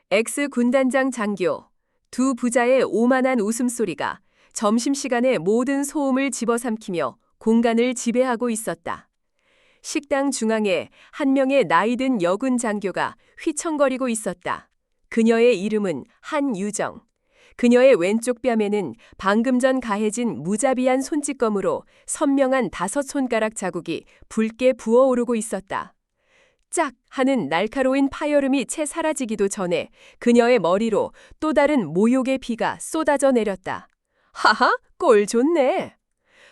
엑스 군단장 장교. 두 부자의 오만한 웃음소리가 점심시간에 모든 소음을 집어삼키며 공간을 지배하고 있었다. 식당 중앙에 한 명의 나이든 여군 장교가 휘청거리고 있었다. 그녀의 이름은 한유정. 그녀의 왼쪽 뺨에는 방금 전 가해진 무자비한 손찌검으로 선명한 5손가락 자국이 붉게 부어오르고 있었다. 짝 하는 날카로운 파열음이 채 사라지기도 전에 그녀의 머리로 또 다른 모욕의 비가 쏟아져 내렸다. 하하, 꼴 좋네.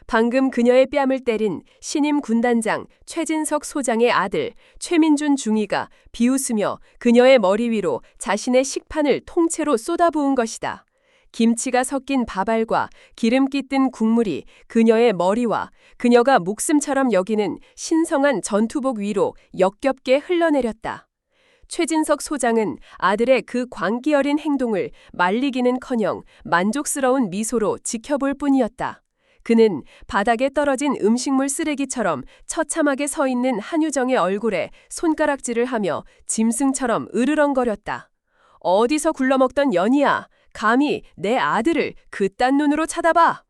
방금 그녀의 뺨을 때린 신임 군단장 최진석 소장의 아들 최민준 중위가 비웃으며 그녀의 머리 위로 자신의 식판을 통째로 쏟아부은 것이다. 김치가 섞인 밥알과 기름기 뜬 국물이 그녀의 머리와 그녀가 목숨처럼 여기는 신성한 전투복 위로 역겹게 흘러내렸다. 최진석 소장은 아들의 그 광기 어린 행동을 말리기는커녕 만족스러운 미소로 지켜볼 뿐이었다. 그는 바닥에 떨어진 음식물 쓰레기처럼 처참하게 서 있는 한유정의 얼굴에 손가락질을 하며 짐승처럼 으르렁거렸다. 어디서 굴러먹던 년이야. 감히 내 아들을 그딴 눈으로 쳐다봐.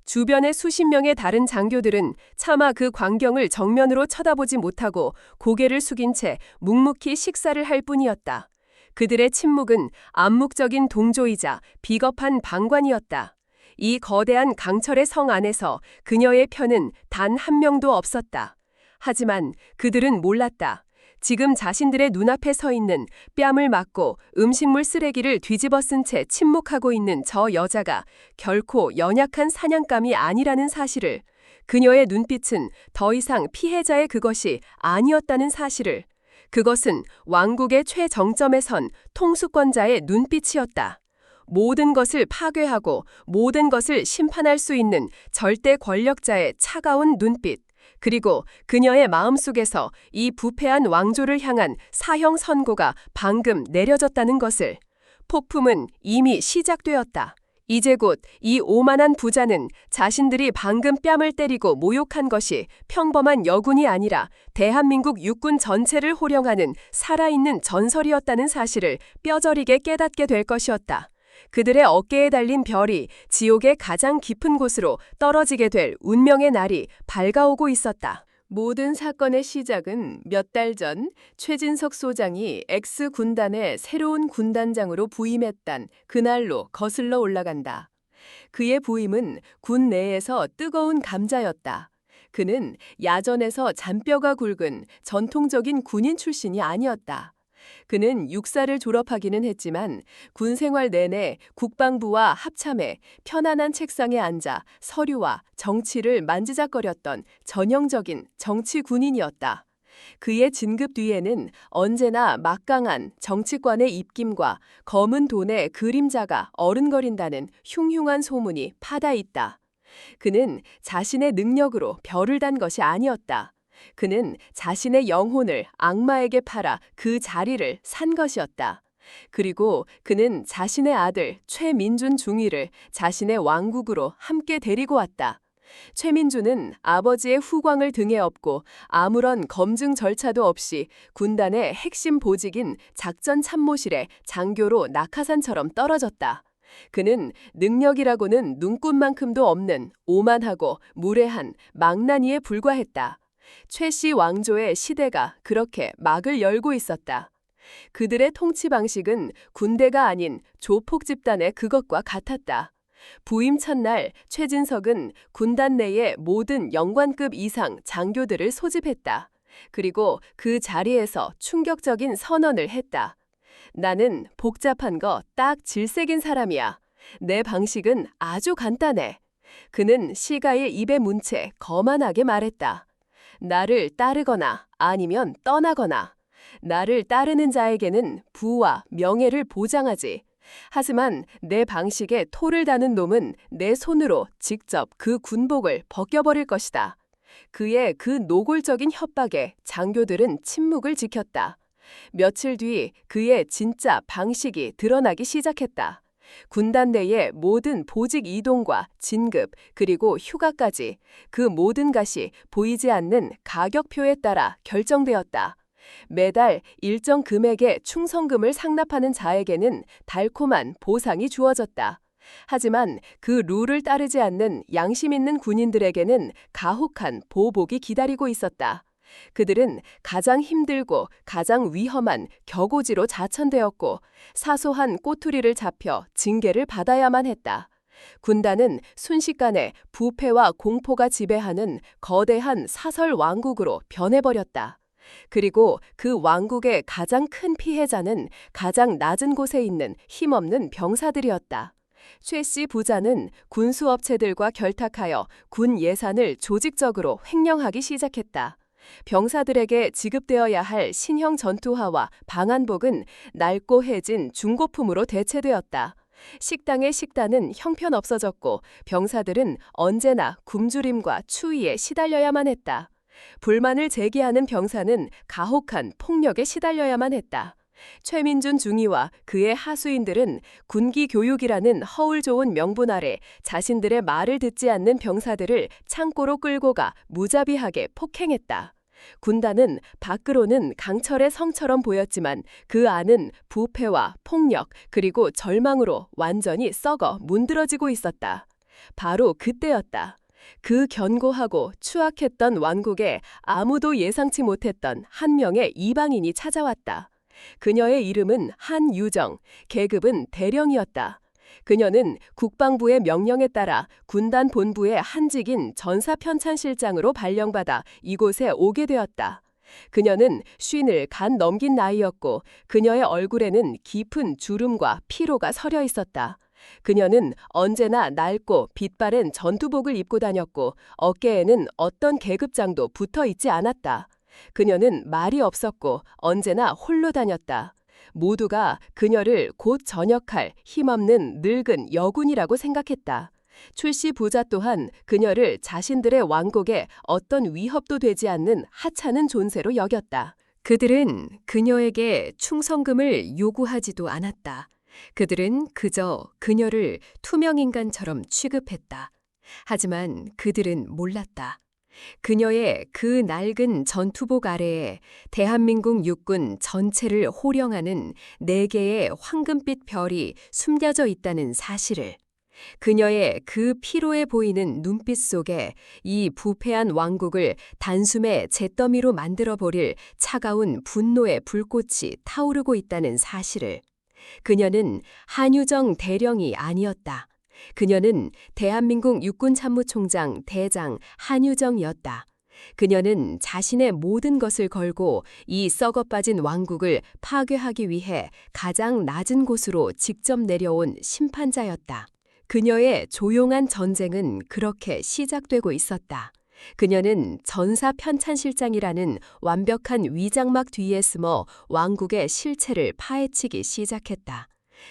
주변의 수십 명의 다른 장교들은 차마 그 광경을 정면으로 쳐다보지 못하고 고개를 숙인 채 묵묵히 식사를 할 뿐이었다. 그들의 침묵은 암묵적인 동조이자 비겁한 방관이었다. 이 거대한 강철의 성 안에서 그녀의 편은 단 한 명도 없었다. 하지만 그들은 몰랐다. 지금 자신들의 눈앞에 서 있는 뺨을 맞고 음식물 쓰레기를 뒤집어 쓴 채 침묵하고 있는 저 여자가 결코 연약한 사냥감이 아니라는 사실을, 그녀의 눈빛은 더 이상 피해자의 그것이 아니었다는 사실을, 그것은 왕국의 최정점에 선 통수권자의 눈빛이었다. 모든 것을 파괴하고 모든 것을 심판할 수 있는 절대 권력자의 차가운 눈빛. 그리고 그녀의 마음속에서 이 부패한 왕조를 향한 사형 선고가 방금 내려졌다는 것을. 폭풍은 이미 시작되었다. 이제 곧 이 오만한 부자는 자신들이 방금 뺨을 때리고 모욕한 것이 평범한 여군이 아니라 대한민국 육군 전체를 호령하는 살아있는 전설이었다는 사실을 뼈저리게 깨닫게 될 것이었다. 그들의 어깨에 달린 별이 지옥의 가장 깊은 곳으로 떨어지게 될 운명의 날이 밝아오고 있었다. 모든 사건의 시작은 몇 달 전 최진석 소장이 X군단의 새로운 군단장으로 부임했단 그날로 거슬러 올라간다. 그의 부임은 군 내에서 뜨거운 감자였다. 그는 야전에서 잔뼈가 굵은 전통적인 군인 출신이 아니었다. 그는 육사를 졸업하기는 했지만 군 생활 내내 국방부와 합참해 편안한 책상에 앉아 서류와 정치를 만지작거렸던 전형적인 정치 군인이었다. 그의 진급 뒤에는 언제나 막강한 정치관의 입김과 검은 돈의 그림자가 어른거린다는 흉흉한 소문이 파다 있다. 그는 자신의 능력으로 별을 단 것이 아니었다. 그는 자신의 영혼을 악마에게 팔아 그 자리를 산 것이었다. 그리고 그는 자신의 아들 최민준 중위를 자신의 왕국으로 함께 데리고 왔다. 최민준은 아버지의 후광을 등에 업고 아무런 검증 절차도 없이 군단의 핵심 보직인 작전 참모실에 장교로 낙하산처럼 떨어졌다. 그는 능력이라고는 눈꽃만큼도 없는 오만하고 무례한 망나니에 불과했다. 최씨 왕조의 시대가 그렇게 막을 열고 있었다. 그들의 통치 방식은 군대가 아닌 조폭 집단의 그것과 같았다. 부임 첫날 최진석은 군단 내의 모든 영관급 이상 장교들을 소집했다. 그리고 그 자리에서 충격적인 선언을 했다. 나는 복잡한 거 딱 질색인 사람이야. 내 방식은 아주 간단해. 그는 시가의 입에 문 채 거만하게 말했다. 나를 따르거나 아니면 떠나거나. 나를 따르는 자에게는 부와 명예를 보장하지. 하지만 내 방식에 토를 다는 놈은 내 손으로 직접 그 군복을 벗겨버릴 것이다. 그의 그 노골적인 협박에 장교들은 침묵을 지켰다. 며칠 뒤 그의 진짜 방식이 드러나기 시작했다. 군단 내의 모든 보직 이동과 진급 그리고 휴가까지 그 모든 것이 보이지 않는 가격표에 따라 결정되었다. 매달 일정 금액의 충성금을 상납하는 자에게는 달콤한 보상이 주어졌다. 하지만 그 룰을 따르지 않는 양심 있는 군인들에게는 가혹한 보복이 기다리고 있었다. 그들은 가장 힘들고 가장 위험한 격오지로 자천되었고 사소한 꼬투리를 잡혀 징계를 받아야만 했다. 군단은 순식간에 부패와 공포가 지배하는 거대한 사설 왕국으로 변해버렸다. 그리고 그 왕국의 가장 큰 피해자는 가장 낮은 곳에 있는 힘없는 병사들이었다. 최씨 부자는 군수업체들과 결탁하여 군 예산을 조직적으로 횡령하기 시작했다. 병사들에게 지급되어야 할 신형 전투화와 방한복은 낡고 해진 중고품으로 대체되었다. 식당의 식단은 형편없어졌고 병사들은 언제나 굶주림과 추위에 시달려야만 했다. 불만을 제기하는 병사는 가혹한 폭력에 시달려야만 했다. 최민준 중위와 그의 하수인들은 군기 교육이라는 허울 좋은 명분 아래 자신들의 말을 듣지 않는 병사들을 창고로 끌고 가 무자비하게 폭행했다. 군단은 밖으로는 강철의 성처럼 보였지만 그 안은 부패와 폭력 그리고 절망으로 완전히 썩어 문드러지고 있었다. 바로 그때였다. 그 견고하고 추악했던 왕국에 아무도 예상치 못했던 한 명의 이방인이 찾아왔다. 그녀의 이름은 한유정, 계급은 대령이었다. 그녀는 국방부의 명령에 따라 군단 본부의 한직인 전사편찬실장으로 발령받아 이곳에 오게 되었다. 그녀는 50을 간 넘긴 나이였고 그녀의 얼굴에는 깊은 주름과 피로가 서려 있었다. 그녀는 언제나 낡고 빛바랜 전투복을 입고 다녔고 어깨에는 어떤 계급장도 붙어 있지 않았다. 그녀는 말이 없었고 언제나 홀로 다녔다. 모두가 그녀를 곧 전역할 힘없는 늙은 여군이라고 생각했다. 출시 부자 또한 그녀를 자신들의 왕국에 어떤 위협도 되지 않는 하찮은 존재로 여겼다. 그들은 그녀에게 충성금을 요구하지도 않았다. 그들은 그저 그녀를 투명인간처럼 취급했다. 하지만 그들은 몰랐다. 그녀의 그 낡은 전투복 아래에 대한민국 육군 전체를 호령하는 4개의 황금빛 별이 숨겨져 있다는 사실을, 그녀의 그 피로해 보이는 눈빛 속에 이 부패한 왕국을 단숨에 잿더미로 만들어버릴 차가운 분노의 불꽃이 타오르고 있다는 사실을. 그녀는 한유정 대령이 아니었다. 그녀는 대한민국 육군참모총장 대장 한유정이었다. 그녀는 자신의 모든 것을 걸고 이 썩어빠진 왕국을 파괴하기 위해 가장 낮은 곳으로 직접 내려온 심판자였다. 그녀의 조용한 전쟁은 그렇게 시작되고 있었다. 그녀는 전사편찬실장이라는 완벽한 위장막 뒤에 숨어 왕국의 실체를 파헤치기 시작했다.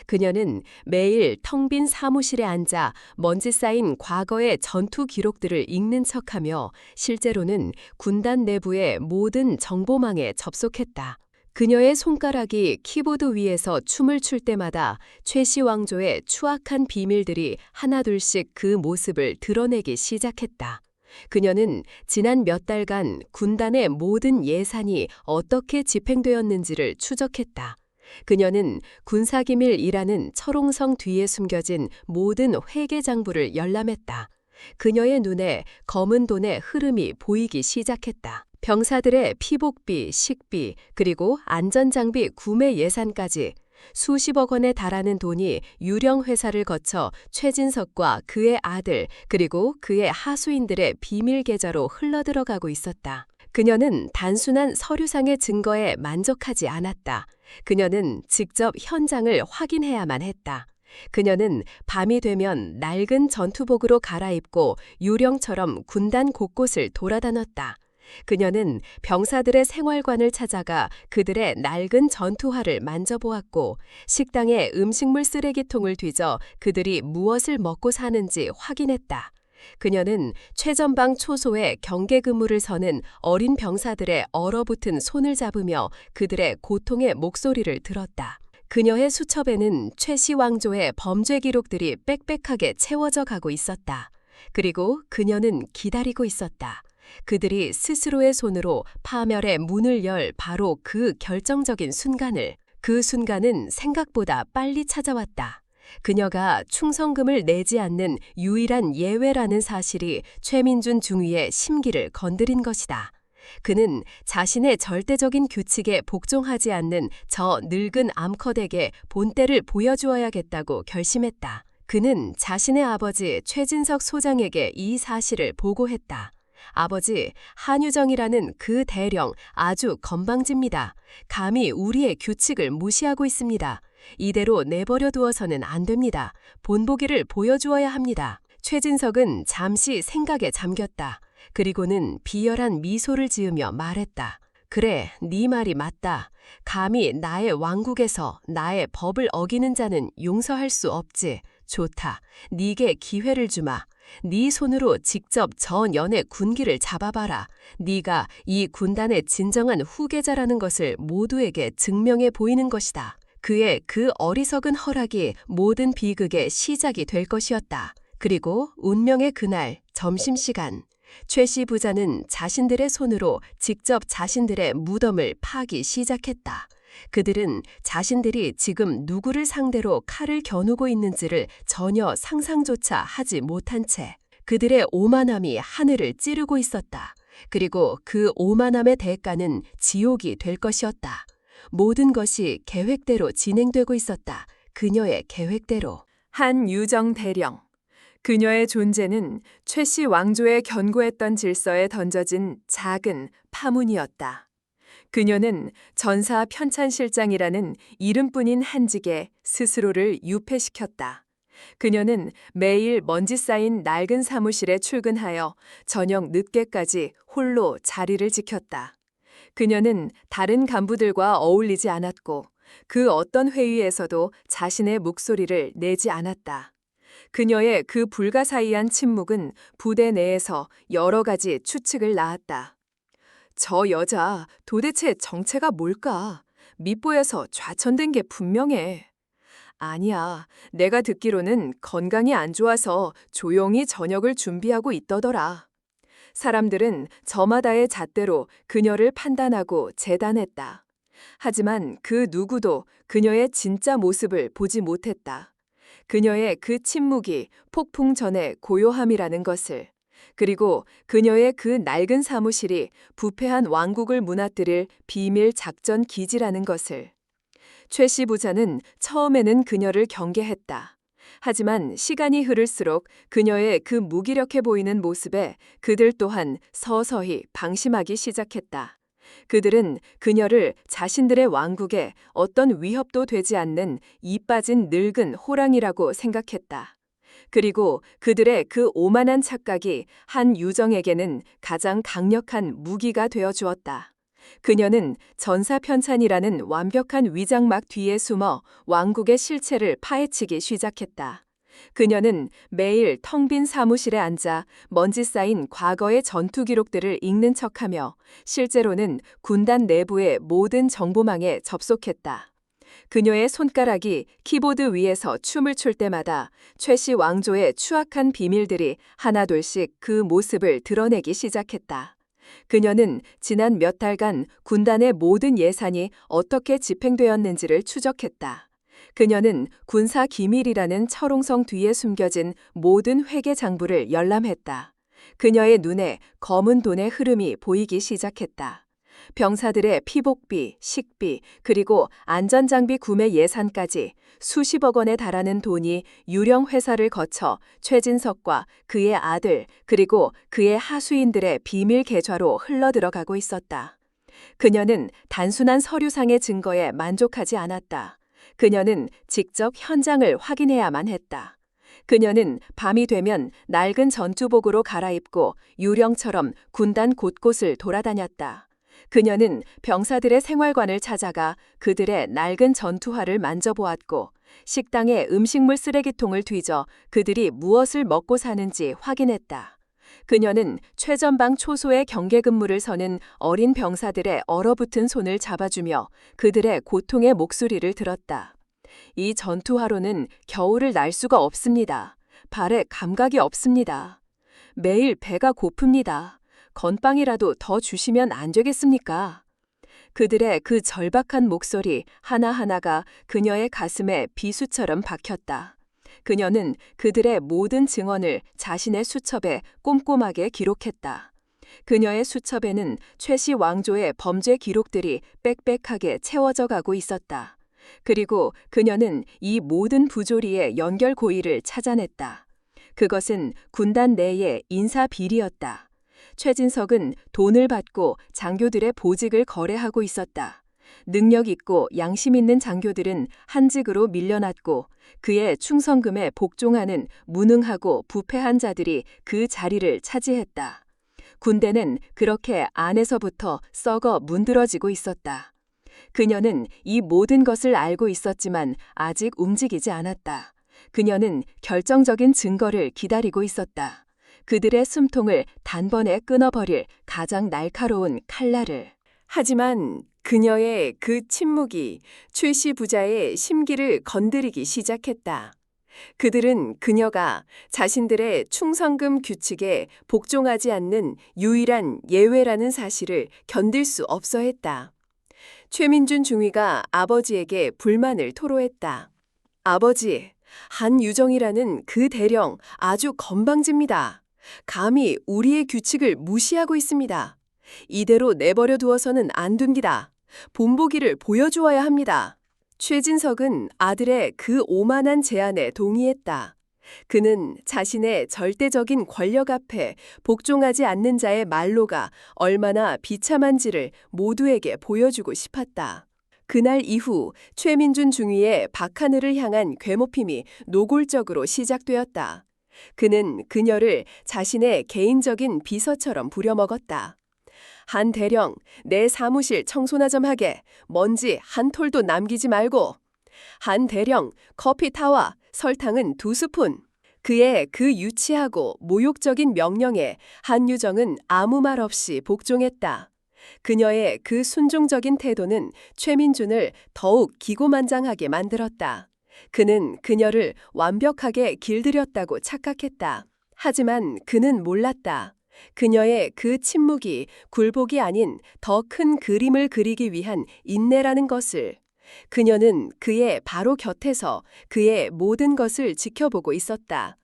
그녀는 매일 텅 빈 사무실에 앉아 먼지 쌓인 과거의 전투 기록들을 읽는 척하며 실제로는 군단 내부의 모든 정보망에 접속했다. 그녀의 손가락이 키보드 위에서 춤을 출 때마다 최씨 왕조의 추악한 비밀들이 하나둘씩 그 모습을 드러내기 시작했다. 그녀는 지난 몇 달간 군단의 모든 예산이 어떻게 집행되었는지를 추적했다. 그녀는 군사기밀이라는 철옹성 뒤에 숨겨진 모든 회계장부를 열람했다. 그녀의 눈에 검은 돈의 흐름이 보이기 시작했다. 병사들의 피복비, 식비, 그리고 안전장비 구매 예산까지 수십억 원에 달하는 돈이 유령 회사를 거쳐 최진석과 그의 아들 그리고 그의 하수인들의 비밀 계좌로 흘러들어가고 있었다. 그녀는 단순한 서류상의 증거에 만족하지 않았다. 그녀는 직접 현장을 확인해야만 했다. 그녀는 밤이 되면 낡은 전투복으로 갈아입고 유령처럼 군단 곳곳을 돌아다녔다. 그녀는 병사들의 생활관을 찾아가 그들의 낡은 전투화를 만져보았고 식당에 음식물 쓰레기통을 뒤져 그들이 무엇을 먹고 사는지 확인했다. 그녀는 최전방 초소에 경계 근무를 서는 어린 병사들의 얼어붙은 손을 잡으며 그들의 고통의 목소리를 들었다. 그녀의 수첩에는 최씨 왕조의 범죄 기록들이 빽빽하게 채워져 가고 있었다. 그리고 그녀는 기다리고 있었다. 그들이 스스로의 손으로 파멸의 문을 열 바로 그 결정적인 순간을, 그 순간은 생각보다 빨리 찾아왔다. 그녀가 충성금을 내지 않는 유일한 예외라는 사실이 최민준 중위의 심기를 건드린 것이다. 그는 자신의 절대적인 규칙에 복종하지 않는 저 늙은 암컷에게 본때를 보여주어야겠다고 결심했다. 그는 자신의 아버지 최진석 소장에게 이 사실을 보고했다. 아버지, 한유정이라는 그 대령 아주 건방집니다. 감히 우리의 규칙을 무시하고 있습니다. 이대로 내버려 두어서는 안 됩니다. 본보기를 보여주어야 합니다. 최진석은 잠시 생각에 잠겼다. 그리고는 비열한 미소를 지으며 말했다. 그래, 네 말이 맞다. 감히 나의 왕국에서 나의 법을 어기는 자는 용서할 수 없지. 좋다. 네게 기회를 주마. 네 손으로 직접 저 년의 군기를 잡아봐라. 네가 이 군단의 진정한 후계자라는 것을 모두에게 증명해 보이는 것이다. 그의 그 어리석은 허락이 모든 비극의 시작이 될 것이었다. 그리고 운명의 그날 점심시간, 최씨 부자는 자신들의 손으로 직접 자신들의 무덤을 파기 시작했다. 그들은 자신들이 지금 누구를 상대로 칼을 겨누고 있는지를 전혀 상상조차 하지 못한 채 그들의 오만함이 하늘을 찌르고 있었다. 그리고 그 오만함의 대가는 지옥이 될 것이었다. 모든 것이 계획대로 진행되고 있었다. 그녀의 계획대로. 한유정 대령. 그녀의 존재는 최씨 왕조의 견고했던 질서에 던져진 작은 파문이었다. 그녀는 전사 편찬실장이라는 이름뿐인 한직에 스스로를 유폐시켰다. 그녀는 매일 먼지 쌓인 낡은 사무실에 출근하여 저녁 늦게까지 홀로 자리를 지켰다. 그녀는 다른 간부들과 어울리지 않았고 그 어떤 회의에서도 자신의 목소리를 내지 않았다. 그녀의 그 불가사의한 침묵은 부대 내에서 여러 가지 추측을 낳았다. 저 여자 도대체 정체가 뭘까? 밑보에서 좌천된 게 분명해. 아니야, 내가 듣기로는 건강이 안 좋아서 조용히 저녁을 준비하고 있더더라. 사람들은 저마다의 잣대로 그녀를 판단하고 재단했다. 하지만 그 누구도 그녀의 진짜 모습을 보지 못했다. 그녀의 그 침묵이 폭풍 전의 고요함이라는 것을, 그리고 그녀의 그 낡은 사무실이 부패한 왕국을 무너뜨릴 비밀 작전 기지라는 것을. 최씨 부자는 처음에는 그녀를 경계했다. 하지만 시간이 흐를수록 그녀의 그 무기력해 보이는 모습에 그들 또한 서서히 방심하기 시작했다. 그들은 그녀를 자신들의 왕국에 어떤 위협도 되지 않는 이 빠진 늙은 호랑이라고 생각했다. 그리고 그들의 그 오만한 착각이 한유정에게는 가장 강력한 무기가 되어 주었다. 그녀는 전사편찬이라는 완벽한 위장막 뒤에 숨어 왕국의 실체를 파헤치기 시작했다. 그녀는 매일 텅 빈 사무실에 앉아 먼지 쌓인 과거의 전투 기록들을 읽는 척하며 실제로는 군단 내부의 모든 정보망에 접속했다. 그녀의 손가락이 키보드 위에서 춤을 출 때마다 최씨 왕조의 추악한 비밀들이 하나둘씩 그 모습을 드러내기 시작했다. 그녀는 지난 몇 달간 군단의 모든 예산이 어떻게 집행되었는지를 추적했다. 그녀는 군사 기밀이라는 철옹성 뒤에 숨겨진 모든 회계 장부를 열람했다. 그녀의 눈에 검은 돈의 흐름이 보이기 시작했다. 병사들의 피복비, 식비, 그리고 안전장비 구매 예산까지 수십억 원에 달하는 돈이 유령 회사를 거쳐 최진석과 그의 아들, 그리고 그의 하수인들의 비밀 계좌로 흘러들어가고 있었다. 그녀는 단순한 서류상의 증거에 만족하지 않았다. 그녀는 직접 현장을 확인해야만 했다. 그녀는 밤이 되면 낡은 전투복으로 갈아입고 유령처럼 군단 곳곳을 돌아다녔다. 그녀는 병사들의 생활관을 찾아가 그들의 낡은 전투화를 만져보았고 식당의 음식물 쓰레기통을 뒤져 그들이 무엇을 먹고 사는지 확인했다. 그녀는 최전방 초소의 경계 근무를 서는 어린 병사들의 얼어붙은 손을 잡아주며 그들의 고통의 목소리를 들었다. 이 전투화로는 겨울을 날 수가 없습니다. 발에 감각이 없습니다. 매일 배가 고픕니다. 건빵이라도 더 주시면 안 되겠습니까? 그들의 그 절박한 목소리 하나하나가 그녀의 가슴에 비수처럼 박혔다. 그녀는 그들의 모든 증언을 자신의 수첩에 꼼꼼하게 기록했다. 그녀의 수첩에는 최씨 왕조의 범죄 기록들이 빽빽하게 채워져 가고 있었다. 그리고 그녀는 이 모든 부조리의 연결 고리를 찾아냈다. 그것은 군단 내의 인사 비리였다. 최진석은 돈을 받고 장교들의 보직을 거래하고 있었다. 능력 있고 양심 있는 장교들은 한직으로 밀려났고 그의 충성금에 복종하는 무능하고 부패한 자들이 그 자리를 차지했다. 군대는 그렇게 안에서부터 썩어 문드러지고 있었다. 그녀는 이 모든 것을 알고 있었지만 아직 움직이지 않았다. 그녀는 결정적인 증거를 기다리고 있었다. 그들의 숨통을 단번에 끊어버릴 가장 날카로운 칼날을. 하지만 그녀의 그 침묵이 최씨 부자의 심기를 건드리기 시작했다. 그들은 그녀가 자신들의 충성금 규칙에 복종하지 않는 유일한 예외라는 사실을 견딜 수 없어 했다. 최민준 중위가 아버지에게 불만을 토로했다. 아버지, 한유정이라는 그 대령 아주 건방집니다. 감히 우리의 규칙을 무시하고 있습니다. 이대로 내버려 두어서는 안 됩니다. 본보기를 보여주어야 합니다. 최진석은 아들의 그 오만한 제안에 동의했다. 그는 자신의 절대적인 권력 앞에 복종하지 않는 자의 말로가 얼마나 비참한지를 모두에게 보여주고 싶었다. 그날 이후 최민준 중위의 박하늘을 향한 괴롭힘이 노골적으로 시작되었다. 그는 그녀를 자신의 개인적인 비서처럼 부려먹었다. 한 대령, 내 사무실 청소나 좀 하게. 먼지 한 톨도 남기지 말고. 한 대령, 커피 타와 설탕은 2스푼. 그의 그 유치하고 모욕적인 명령에 한유정은 아무 말 없이 복종했다. 그녀의 그 순종적인 태도는 최민준을 더욱 기고만장하게 만들었다. 그는 그녀를 완벽하게 길들였다고 착각했다. 하지만 그는 몰랐다. 그녀의 그 침묵이 굴복이 아닌 더 큰 그림을 그리기 위한 인내라는 것을. 그녀는 그의 바로 곁에서 그의 모든 것을 지켜보고 있었다.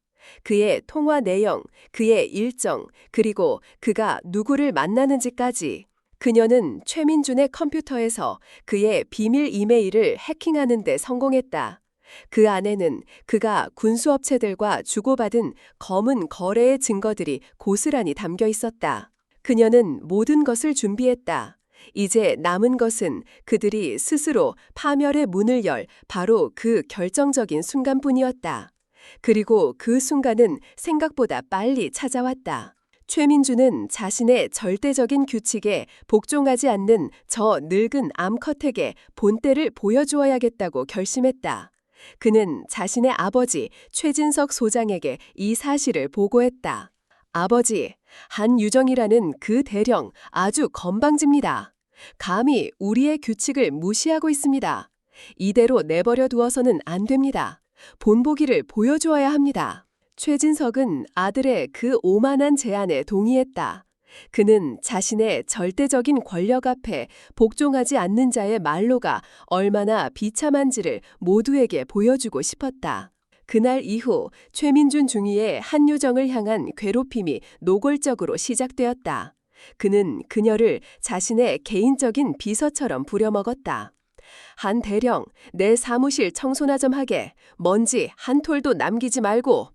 그의 통화 내용, 그의 일정, 그리고 그가 누구를 만나는지까지. 그녀는 최민준의 컴퓨터에서 그의 비밀 이메일을 해킹하는 데 성공했다. 그 안에는 그가 군수업체들과 주고받은 검은 거래의 증거들이 고스란히 담겨 있었다. 그녀는 모든 것을 준비했다. 이제 남은 것은 그들이 스스로 파멸의 문을 열 바로 그 결정적인 순간뿐이었다. 그리고 그 순간은 생각보다 빨리 찾아왔다. 최민준은 자신의 절대적인 규칙에 복종하지 않는 저 늙은 암컷에게 본때를 보여주어야겠다고 결심했다. 그는 자신의 아버지 최진석 소장에게 이 사실을 보고했다. 아버지, 한유정이라는 그 대령 아주 건방집니다. 감히 우리의 규칙을 무시하고 있습니다. 이대로 내버려 두어서는 안 됩니다. 본보기를 보여주어야 합니다. 최진석은 아들의 그 오만한 제안에 동의했다. 그는 자신의 절대적인 권력 앞에 복종하지 않는 자의 말로가 얼마나 비참한지를 모두에게 보여주고 싶었다. 그날 이후 최민준 중위의 한유정을 향한 괴롭힘이 노골적으로 시작되었다. 그는 그녀를 자신의 개인적인 비서처럼 부려먹었다. 한 대령, 내 사무실 청소나 좀 하게. 먼지 한 톨도 남기지 말고.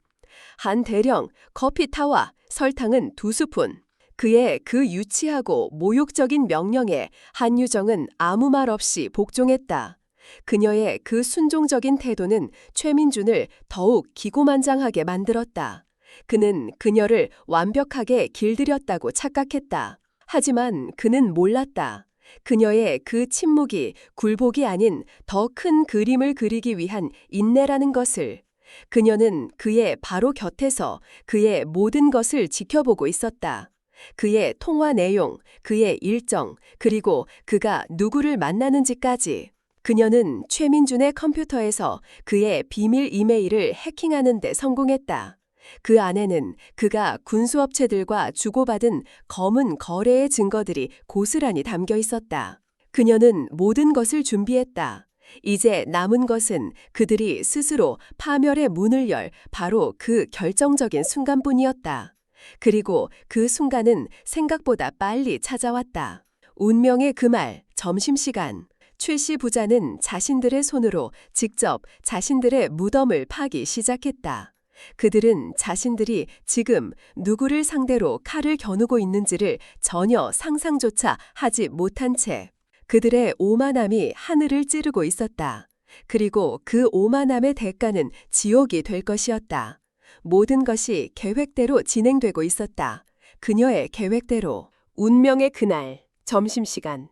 한 대령, 커피 타와 설탕은 2스푼. 그의 그 유치하고 모욕적인 명령에 한유정은 아무 말 없이 복종했다. 그녀의 그 순종적인 태도는 최민준을 더욱 기고만장하게 만들었다. 그는 그녀를 완벽하게 길들였다고 착각했다. 하지만 그는 몰랐다. 그녀의 그 침묵이 굴복이 아닌 더 큰 그림을 그리기 위한 인내라는 것을. 그녀는 그의 바로 곁에서 그의 모든 것을 지켜보고 있었다. 그의 통화 내용, 그의 일정, 그리고 그가 누구를 만나는지까지. 그녀는 최민준의 컴퓨터에서 그의 비밀 이메일을 해킹하는 데 성공했다. 그 안에는 그가 군수업체들과 주고받은 검은 거래의 증거들이 고스란히 담겨 있었다. 그녀는 모든 것을 준비했다. 이제 남은 것은 그들이 스스로 파멸의 문을 열 바로 그 결정적인 순간뿐이었다. 그리고 그 순간은 생각보다 빨리 찾아왔다. 운명의 그 말, 점심시간. 최 씨 부자는 자신들의 손으로 직접 자신들의 무덤을 파기 시작했다. 그들은 자신들이 지금 누구를 상대로 칼을 겨누고 있는지를 전혀 상상조차 하지 못한 채 그들의 오만함이 하늘을 찌르고 있었다. 그리고 그 오만함의 대가는 지옥이 될 것이었다. 모든 것이 계획대로 진행되고 있었다. 그녀의 계획대로. 운명의 그날, 점심시간.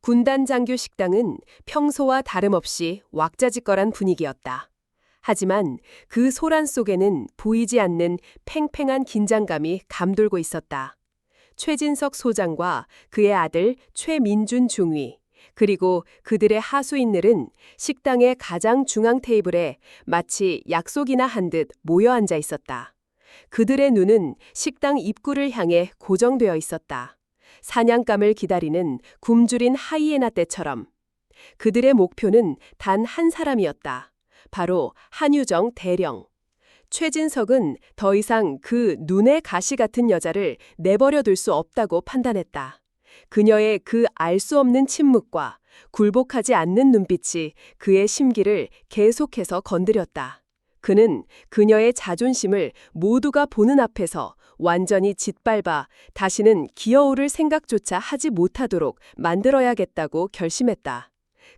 군단 장교 식당은 평소와 다름없이 왁자지껄한 분위기였다. 하지만 그 소란 속에는 보이지 않는 팽팽한 긴장감이 감돌고 있었다. 최진석 소장과 그의 아들 최민준 중위, 그리고 그들의 하수인들은 식당의 가장 중앙 테이블에 마치 약속이나 한 듯 모여 앉아 있었다. 그들의 눈은 식당 입구를 향해 고정되어 있었다. 사냥감을 기다리는 굶주린 하이에나 떼처럼. 그들의 목표는 단 한 사람이었다. 바로 한유정 대령. 최진석은 더 이상 그 눈에 가시 같은 여자를 내버려 둘 수 없다고 판단했다. 그녀의 그 알 수 없는 침묵과 굴복하지 않는 눈빛이 그의 심기를 계속해서 건드렸다. 그는 그녀의 자존심을 모두가 보는 앞에서 완전히 짓밟아 다시는 기어오를 생각조차 하지 못하도록 만들어야겠다고 결심했다.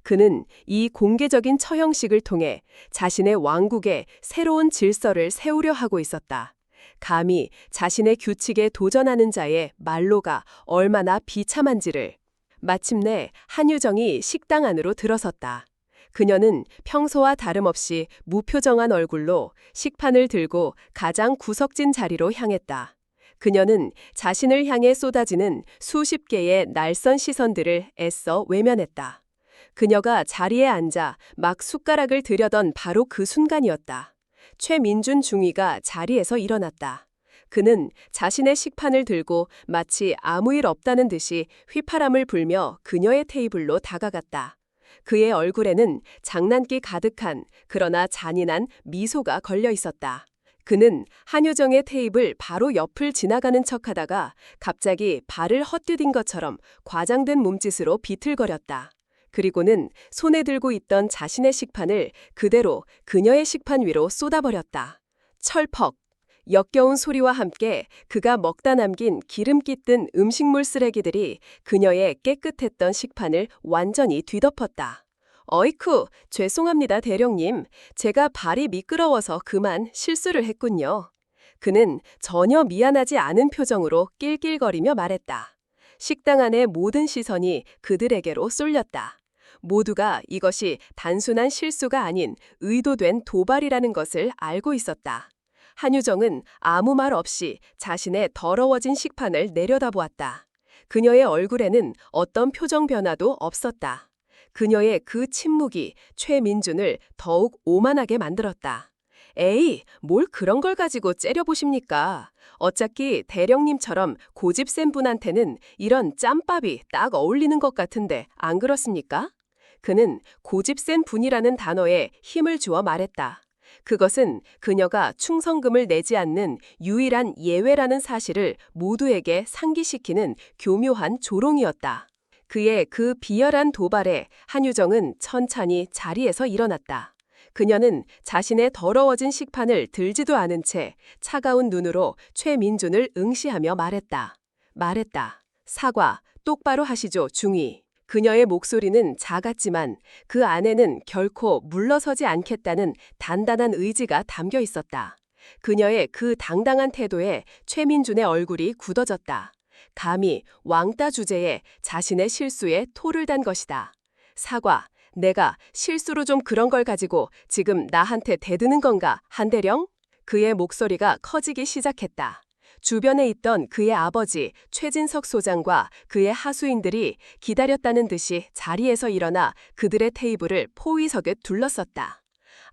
그는 이 공개적인 처형식을 통해 자신의 왕국에 새로운 질서를 세우려 하고 있었다. 감히 자신의 규칙에 도전하는 자의 말로가 얼마나 비참한지를. 마침내 한유정이 식당 안으로 들어섰다. 그녀는 평소와 다름없이 무표정한 얼굴로 식판을 들고 가장 구석진 자리로 향했다. 그녀는 자신을 향해 쏟아지는 수십 개의 날선 시선들을 애써 외면했다. 그녀가 자리에 앉아 막 숟가락을 들여던 바로 그 순간이었다. 최민준 중위가 자리에서 일어났다. 그는 자신의 식판을 들고 마치 아무 일 없다는 듯이 휘파람을 불며 그녀의 테이블로 다가갔다. 그의 얼굴에는 장난기 가득한 그러나 잔인한 미소가 걸려 있었다. 그는 한유정의 테이블 바로 옆을 지나가는 척하다가 갑자기 발을 헛디딘 것처럼 과장된 몸짓으로 비틀거렸다. 그리고는 손에 들고 있던 자신의 식판을 그대로 그녀의 식판 위로 쏟아버렸다. 철퍽! 역겨운 소리와 함께 그가 먹다 남긴 기름기 뜬 음식물 쓰레기들이 그녀의 깨끗했던 식판을 완전히 뒤덮었다. 어이쿠, 죄송합니다, 대령님. 제가 발이 미끄러워서 그만 실수를 했군요. 그는 전혀 미안하지 않은 표정으로 낄낄거리며 말했다. 식당 안의 모든 시선이 그들에게로 쏠렸다. 모두가 이것이 단순한 실수가 아닌 의도된 도발이라는 것을 알고 있었다. 한유정은 아무 말 없이 자신의 더러워진 식판을 내려다보았다. 그녀의 얼굴에는 어떤 표정 변화도 없었다. 그녀의 그 침묵이 최민준을 더욱 오만하게 만들었다. 에이, 뭘 그런 걸 가지고 째려보십니까? 어차피 대령님처럼 고집 센 분한테는 이런 짬밥이 딱 어울리는 것 같은데 안 그렇습니까? 그는 고집 센 분이라는 단어에 힘을 주어 말했다. 그것은 그녀가 충성금을 내지 않는 유일한 예외라는 사실을 모두에게 상기시키는 교묘한 조롱이었다. 그의 그 비열한 도발에 한유정은 천천히 자리에서 일어났다. 그녀는 자신의 더러워진 식판을 들지도 않은 채 차가운 눈으로 최민준을 응시하며 말했다. 사과, 똑바로 하시죠, 중위. 그녀의 목소리는 작았지만 그 안에는 결코 물러서지 않겠다는 단단한 의지가 담겨 있었다. 그녀의 그 당당한 태도에 최민준의 얼굴이 굳어졌다. 감히 왕따 주제에 자신의 실수에 토를 단 것이다. 사과, 내가 실수로 좀 그런 걸 가지고 지금 나한테 대드는 건가, 한대령? 그의 목소리가 커지기 시작했다. 주변에 있던 그의 아버지 최진석 소장과 그의 하수인들이 기다렸다는 듯이 자리에서 일어나 그들의 테이블을 포위석에 둘러섰다.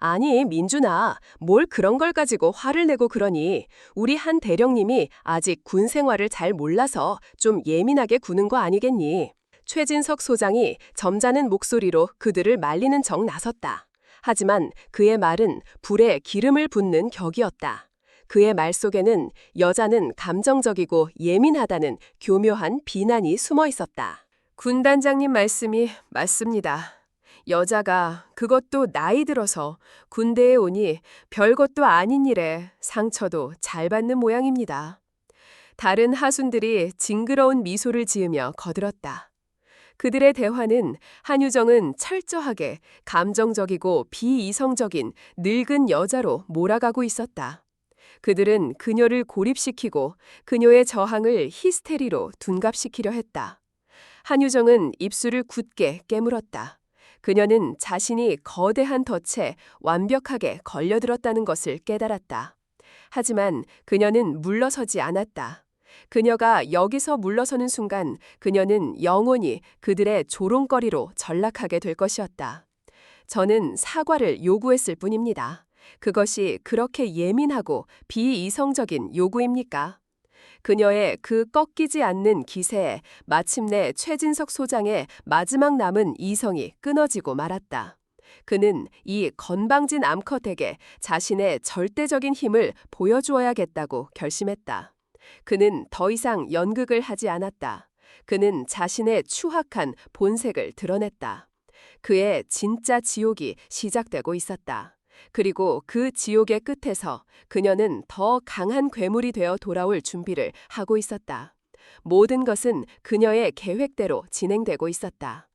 아니, 민준아, 뭘 그런 걸 가지고 화를 내고 그러니? 우리 한 대령님이 아직 군 생활을 잘 몰라서 좀 예민하게 구는 거 아니겠니? 최진석 소장이 점잖은 목소리로 그들을 말리는 정 나섰다. 하지만 그의 말은 불에 기름을 붓는 격이었다. 그의 말 속에는 여자는 감정적이고 예민하다는 교묘한 비난이 숨어 있었다. 군단장님 말씀이 맞습니다. 여자가 그것도 나이 들어서 군대에 오니 별것도 아닌 일에 상처도 잘 받는 모양입니다. 다른 하순들이 징그러운 미소를 지으며 거들었다. 그들의 대화는 한유정은 철저하게 감정적이고 비이성적인 늙은 여자로 몰아가고 있었다. 그들은 그녀를 고립시키고 그녀의 저항을 히스테리로 둔갑시키려 했다. 한유정은 입술을 굳게 깨물었다. 그녀는 자신이 거대한 덫에 완벽하게 걸려들었다는 것을 깨달았다. 하지만 그녀는 물러서지 않았다. 그녀가 여기서 물러서는 순간 그녀는 영원히 그들의 조롱거리로 전락하게 될 것이었다. 저는 사과를 요구했을 뿐입니다. 그것이 그렇게 예민하고 비이성적인 요구입니까? 그녀의 그 꺾이지 않는 기세에 마침내 최진석 소장의 마지막 남은 이성이 끊어지고 말았다. 그는 이 건방진 암컷에게 자신의 절대적인 힘을 보여주어야겠다고 결심했다. 그는 더 이상 연극을 하지 않았다. 그는 자신의 추악한 본색을 드러냈다. 그의 진짜 지옥이 시작되고 있었다. 그리고 그 지옥의 끝에서 그녀는 더 강한 괴물이 되어 돌아올 준비를 하고 있었다. 모든 것은 그녀의 계획대로 진행되고 있었다.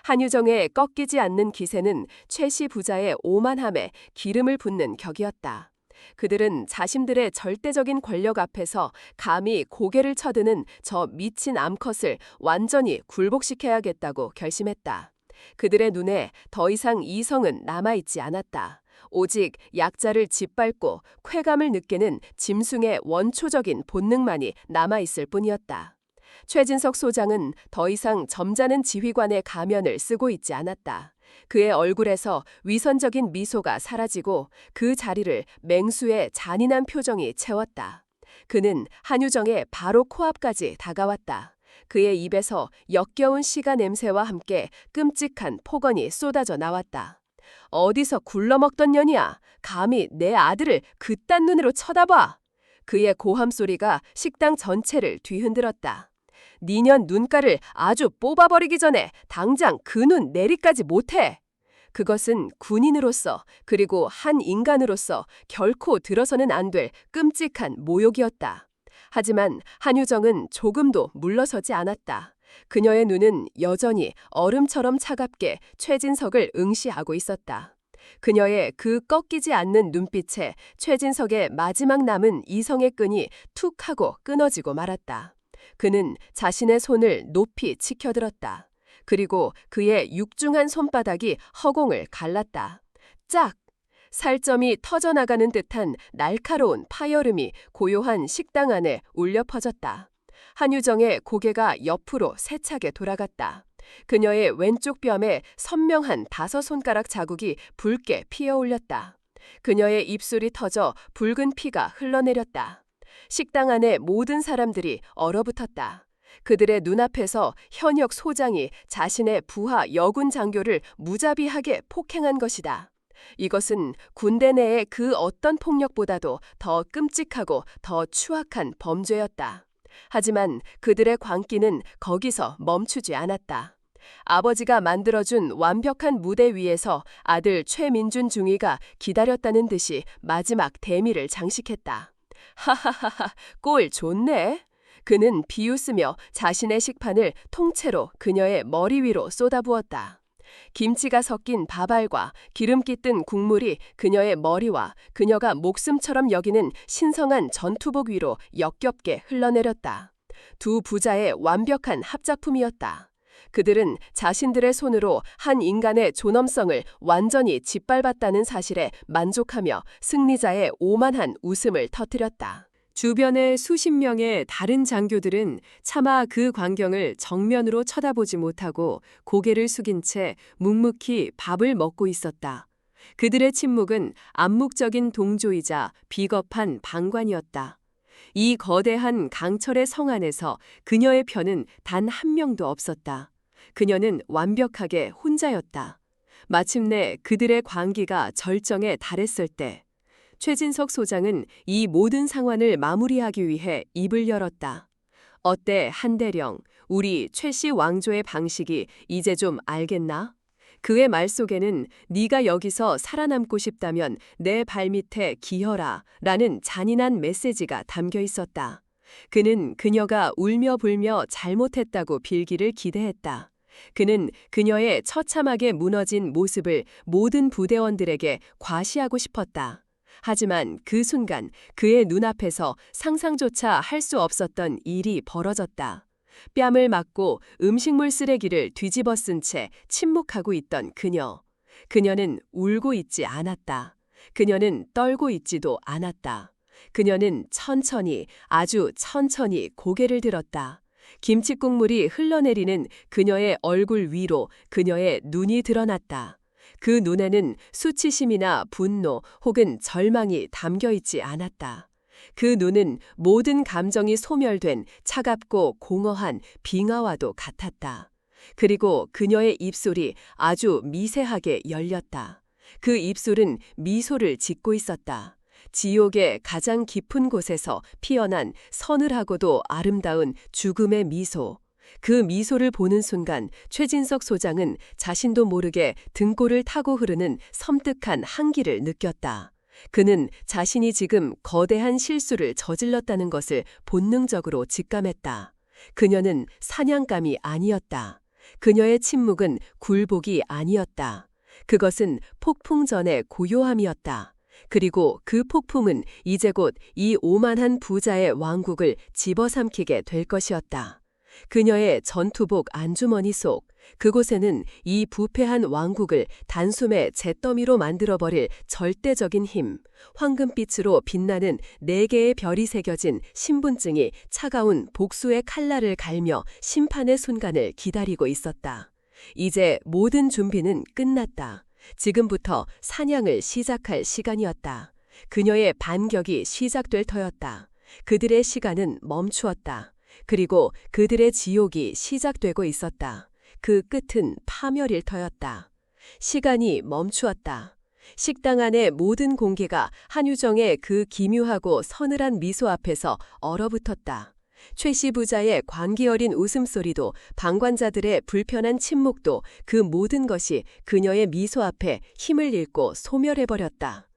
한유정의 꺾이지 않는 기세는 최씨 부자의 오만함에 기름을 붓는 격이었다. 그들은 자신들의 절대적인 권력 앞에서 감히 고개를 쳐드는 저 미친 암컷을 완전히 굴복시켜야겠다고 결심했다. 그들의 눈에 더 이상 이성은 남아있지 않았다. 오직 약자를 짓밟고 쾌감을 느끼는 짐승의 원초적인 본능만이 남아있을 뿐이었다. 최진석 소장은 더 이상 점잖은 지휘관의 가면을 쓰고 있지 않았다. 그의 얼굴에서 위선적인 미소가 사라지고 그 자리를 맹수의 잔인한 표정이 채웠다. 그는 한유정의 바로 코앞까지 다가왔다. 그의 입에서 역겨운 시가 냄새와 함께 끔찍한 폭언이 쏟아져 나왔다. 어디서 굴러먹던 년이야. 감히 내 아들을 그딴 눈으로 쳐다봐. 그의 고함 소리가 식당 전체를 뒤흔들었다. 니년 눈가를 아주 뽑아버리기 전에 당장 그 눈 내리까지 못해. 그것은 군인으로서 그리고 한 인간으로서 결코 들어서는 안 될 끔찍한 모욕이었다. 하지만 한유정은 조금도 물러서지 않았다. 그녀의 눈은 여전히 얼음처럼 차갑게 최진석을 응시하고 있었다. 그녀의 그 꺾이지 않는 눈빛에 최진석의 마지막 남은 이성의 끈이 툭 하고 끊어지고 말았다. 그는 자신의 손을 높이 치켜들었다. 그리고 그의 육중한 손바닥이 허공을 갈랐다. 짝! 살점이 터져나가는 듯한 날카로운 파열음이 고요한 식당 안에 울려 퍼졌다. 한유정의 고개가 옆으로 세차게 돌아갔다. 그녀의 왼쪽 뺨에 선명한 5손가락 자국이 붉게 피어올렸다. 그녀의 입술이 터져 붉은 피가 흘러내렸다. 식당 안의 모든 사람들이 얼어붙었다. 그들의 눈앞에서 현역 소장이 자신의 부하 여군 장교를 무자비하게 폭행한 것이다. 이것은 군대 내의 그 어떤 폭력보다도 더 끔찍하고 더 추악한 범죄였다. 하지만 그들의 광기는 거기서 멈추지 않았다. 아버지가 만들어준 완벽한 무대 위에서 아들 최민준 중위가 기다렸다는 듯이 마지막 대미를 장식했다. 하하하하, 꼴 좋네. 그는 비웃으며 자신의 식판을 통째로 그녀의 머리 위로 쏟아부었다. 김치가 섞인 밥알과 기름기 뜬 국물이 그녀의 머리와 그녀가 목숨처럼 여기는 신성한 전투복 위로 역겹게 흘러내렸다. 두 부자의 완벽한 합작품이었다. 그들은 자신들의 손으로 한 인간의 존엄성을 완전히 짓밟았다는 사실에 만족하며 승리자의 오만한 웃음을 터뜨렸다. 주변의 수십 명의 다른 장교들은 차마 그 광경을 정면으로 쳐다보지 못하고 고개를 숙인 채 묵묵히 밥을 먹고 있었다. 그들의 침묵은 암묵적인 동조이자 비겁한 방관이었다. 이 거대한 강철의 성 안에서 그녀의 편은 단 한 명도 없었다. 그녀는 완벽하게 혼자였다. 마침내 그들의 관계가 절정에 달했을 때 최진석 소장은 이 모든 상황을 마무리하기 위해 입을 열었다. 어때, 한대령, 우리 최씨 왕조의 방식이 이제 좀 알겠나? 그의 말 속에는 네가 여기서 살아남고 싶다면 내 발밑에 기어라 라는 잔인한 메시지가 담겨 있었다. 그는 그녀가 울며 불며 잘못했다고 빌기를 기대했다. 그는 그녀의 처참하게 무너진 모습을 모든 부대원들에게 과시하고 싶었다. 하지만 그 순간 그의 눈앞에서 상상조차 할 수 없었던 일이 벌어졌다. 뺨을 맞고 음식물 쓰레기를 뒤집어 쓴 채 침묵하고 있던 그녀. 그녀는 울고 있지 않았다. 그녀는 떨고 있지도 않았다. 그녀는 천천히, 아주 천천히 고개를 들었다. 김치 국물이 흘러내리는 그녀의 얼굴 위로 그녀의 눈이 드러났다. 그 눈에는 수치심이나 분노 혹은 절망이 담겨 있지 않았다. 그 눈은 모든 감정이 소멸된 차갑고 공허한 빙하와도 같았다. 그리고 그녀의 입술이 아주 미세하게 열렸다. 그 입술은 미소를 짓고 있었다. 지옥의 가장 깊은 곳에서 피어난 서늘하고도 아름다운 죽음의 미소. 그 미소를 보는 순간 최진석 소장은 자신도 모르게 등골을 타고 흐르는 섬뜩한 한기를 느꼈다. 그는 자신이 지금 거대한 실수를 저질렀다는 것을 본능적으로 직감했다. 그녀는 사냥감이 아니었다. 그녀의 침묵은 굴복이 아니었다. 그것은 폭풍 전의 고요함이었다. 그리고 그 폭풍은 이제 곧 이 오만한 부자의 왕국을 집어삼키게 될 것이었다. 그녀의 전투복 안주머니 속 그곳에는 이 부패한 왕국을 단숨에 잿더미로 만들어버릴 절대적인 힘, 황금빛으로 빛나는 4개의 별이 새겨진 신분증이 차가운 복수의 칼날을 갈며 심판의 순간을 기다리고 있었다. 이제 모든 준비는 끝났다. 지금부터 사냥을 시작할 시간이었다. 그녀의 반격이 시작될 터였다. 그들의 시간은 멈추었다. 그리고 그들의 지옥이 시작되고 있었다. 그 끝은 파멸일 터였다. 시간이 멈추었다. 식당 안의 모든 공기가 한유정의 그 기묘하고 서늘한 미소 앞에서 얼어붙었다. 최씨 부자의 관기 어린 웃음소리도 방관자들의 불편한 침묵도 그 모든 것이 그녀의 미소 앞에 힘을 잃고 소멸해버렸다.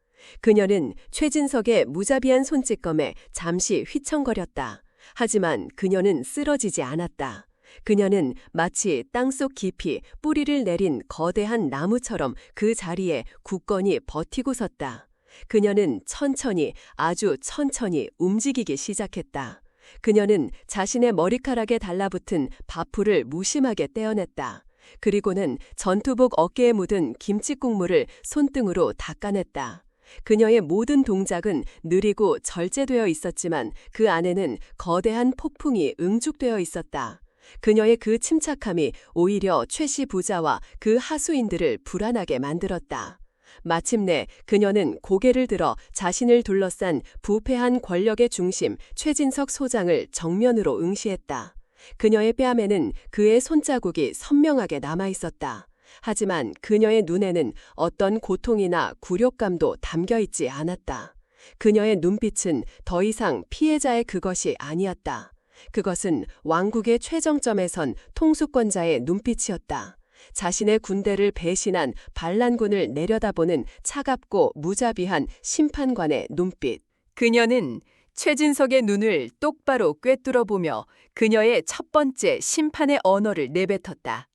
그녀는 최진석의 무자비한 손찌검에 잠시 휘청거렸다. 하지만 그녀는 쓰러지지 않았다. 그녀는 마치 땅속 깊이 뿌리를 내린 거대한 나무처럼 그 자리에 굳건히 버티고 섰다. 그녀는 천천히, 아주 천천히 움직이기 시작했다. 그녀는 자신의 머리카락에 달라붙은 바풀을 무심하게 떼어냈다. 그리고는 전투복 어깨에 묻은 김치 국물을 손등으로 닦아냈다. 그녀의 모든 동작은 느리고 절제되어 있었지만 그 안에는 거대한 폭풍이 응축되어 있었다. 그녀의 그 침착함이 오히려 최씨 부자와 그 하수인들을 불안하게 만들었다. 마침내 그녀는 고개를 들어 자신을 둘러싼 부패한 권력의 중심 최진석 소장을 정면으로 응시했다. 그녀의 뺨에는 그의 손자국이 선명하게 남아있었다. 하지만 그녀의 눈에는 어떤 고통이나 굴욕감도 담겨있지 않았다. 그녀의 눈빛은 더 이상 피해자의 그것이 아니었다. 그것은 왕국의 최정점에 선 통수권자의 눈빛이었다. 자신의 군대를 배신한 반란군을 내려다보는 차갑고 무자비한 심판관의 눈빛. 그녀는 최진석의 눈을 똑바로 꿰뚫어보며 그녀의 첫 번째 심판의 언어를 내뱉었다.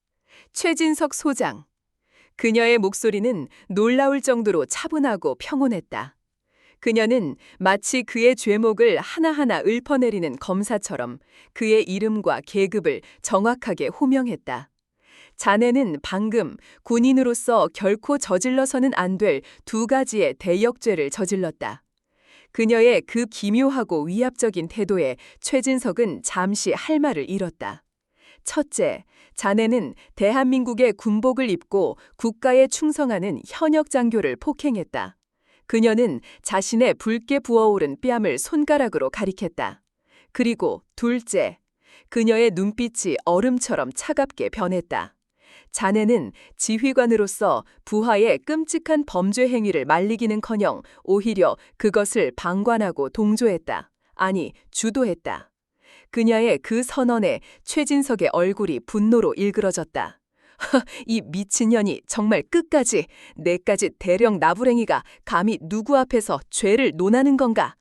최진석 소장. 그녀의 목소리는 놀라울 정도로 차분하고 평온했다. 그녀는 마치 그의 죄목을 하나하나 읊어내리는 검사처럼 그의 이름과 계급을 정확하게 호명했다. 자네는 방금 군인으로서 결코 저질러서는 안 될 2가지의 대역죄를 저질렀다. 그녀의 그 기묘하고 위압적인 태도에 최진석은 잠시 할 말을 잃었다. 첫째, 자네는 대한민국의 군복을 입고 국가에 충성하는 현역 장교를 폭행했다. 그녀는 자신의 붉게 부어오른 뺨을 손가락으로 가리켰다. 그리고 둘째, 그녀의 눈빛이 얼음처럼 차갑게 변했다. 자네는 지휘관으로서 부하의 끔찍한 범죄 행위를 말리기는커녕 오히려 그것을 방관하고 동조했다. 아니, 주도했다. 그녀의 그 선언에 최진석의 얼굴이 분노로 일그러졌다. 이 미친년이 정말 끝까지 내까지 대령 나부랭이가 감히 누구 앞에서 죄를 논하는 건가?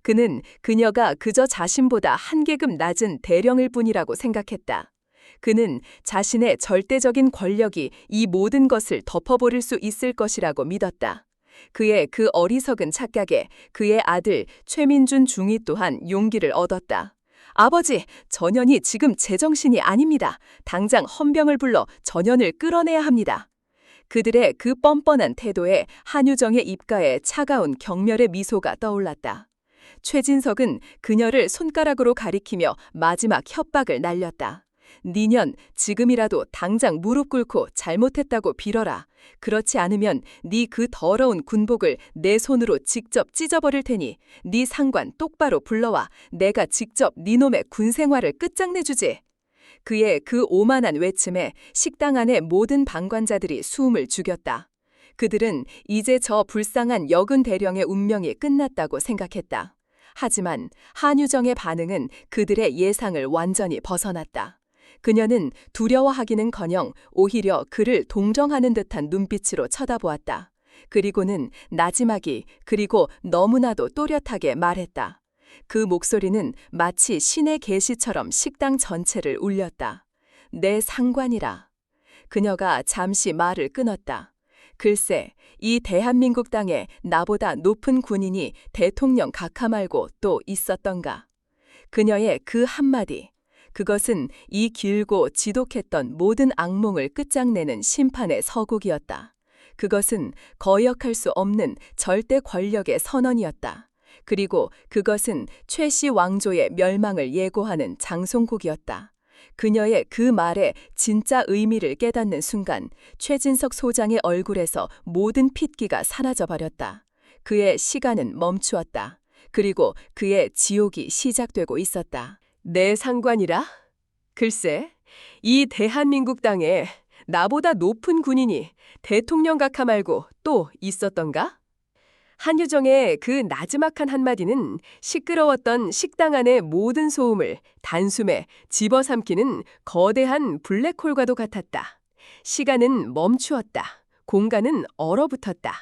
그는 그녀가 그저 자신보다 한 계급 낮은 대령일 뿐이라고 생각했다. 그는 자신의 절대적인 권력이 이 모든 것을 덮어버릴 수 있을 것이라고 믿었다. 그의 그 어리석은 착각에 그의 아들 최민준 중위 또한 용기를 얻었다. 아버지, 전현이 지금 제정신이 아닙니다. 당장 헌병을 불러 전현을 끌어내야 합니다. 그들의 그 뻔뻔한 태도에 한유정의 입가에 차가운 경멸의 미소가 떠올랐다. 최진석은 그녀를 손가락으로 가리키며 마지막 협박을 날렸다. 니년, 지금이라도 당장 무릎 꿇고 잘못했다고 빌어라. 그렇지 않으면 네 그 더러운 군복을 내 손으로 직접 찢어버릴 테니 네 상관 똑바로 불러와 내가 직접 네 놈의 군생활을 끝장내주지. 그의 그 오만한 외침에 식당 안의 모든 방관자들이 숨을 죽였다. 그들은 이제 저 불쌍한 여군 대령의 운명이 끝났다고 생각했다. 하지만 한유정의 반응은 그들의 예상을 완전히 벗어났다. 그녀는 두려워하기는커녕 오히려 그를 동정하는 듯한 눈빛으로 쳐다보았다. 그리고는 나지막이 그리고 너무나도 또렷하게 말했다. 그 목소리는 마치 신의 계시처럼 식당 전체를 울렸다. 내 상관이라. 그녀가 잠시 말을 끊었다. 글쎄, 이 대한민국 땅에 나보다 높은 군인이 대통령 각하 말고 또 있었던가. 그녀의 그 한마디. 그것은 이 길고 지독했던 모든 악몽을 끝장내는 심판의 서곡이었다. 그것은 거역할 수 없는 절대 권력의 선언이었다. 그리고 그것은 최씨 왕조의 멸망을 예고하는 장송곡이었다. 그녀의 그 말의 진짜 의미를 깨닫는 순간 최진석 소장의 얼굴에서 모든 핏기가 사라져버렸다. 그의 시간은 멈추었다. 그리고 그의 지옥이 시작되고 있었다. 내 상관이라? 글쎄, 이 대한민국 땅에 나보다 높은 군인이 대통령 각하 말고 또 있었던가? 한유정의 그 나지막한 한마디는 시끄러웠던 식당 안의 모든 소음을 단숨에 집어삼키는 거대한 블랙홀과도 같았다. 시간은 멈추었다. 공간은 얼어붙었다.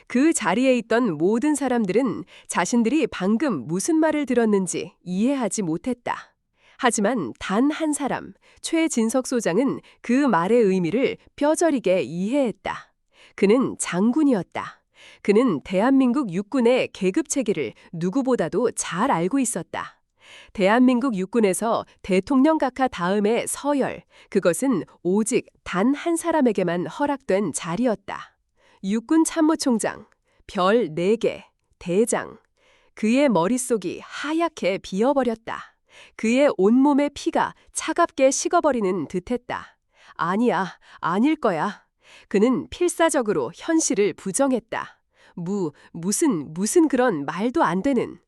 그 자리에 있던 모든 사람들은 자신들이 방금 무슨 말을 들었는지 이해하지 못했다. 하지만 단 한 사람, 최진석 소장은 그 말의 의미를 뼈저리게 이해했다. 그는 장군이었다. 그는 대한민국 육군의 계급 체계를 누구보다도 잘 알고 있었다. 대한민국 육군에서 대통령 각하 다음에 서열, 그것은 오직 단 한 사람에게만 허락된 자리였다. 육군 참모총장, 별 4개, 대장. 그의 머릿속이 하얗게 비어버렸다. 그의 온몸의 피가 차갑게 식어버리는 듯했다. 아니야, 아닐 거야. 그는 필사적으로 현실을 부정했다. 무슨 그런 말도 안 되는.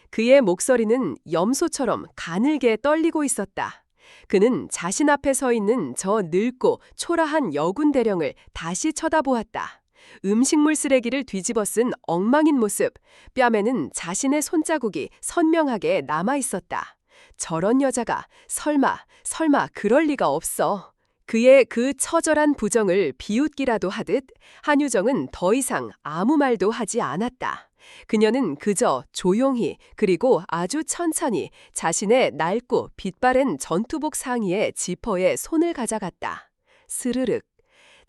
그의 목소리는 염소처럼 가늘게 떨리고 있었다. 그는 자신 앞에 서 있는 저 늙고 초라한 여군 대령을 다시 쳐다보았다. 음식물 쓰레기를 뒤집어 쓴 엉망인 모습, 뺨에는 자신의 손자국이 선명하게 남아 있었다. 저런 여자가 설마 그럴 리가 없어. 그의 그 처절한 부정을 비웃기라도 하듯 한유정은 더 이상 아무 말도 하지 않았다. 그녀는 그저 조용히 그리고 아주 천천히 자신의 낡고 빛바랜 전투복 상의에 지퍼에 손을 가져갔다. 스르륵.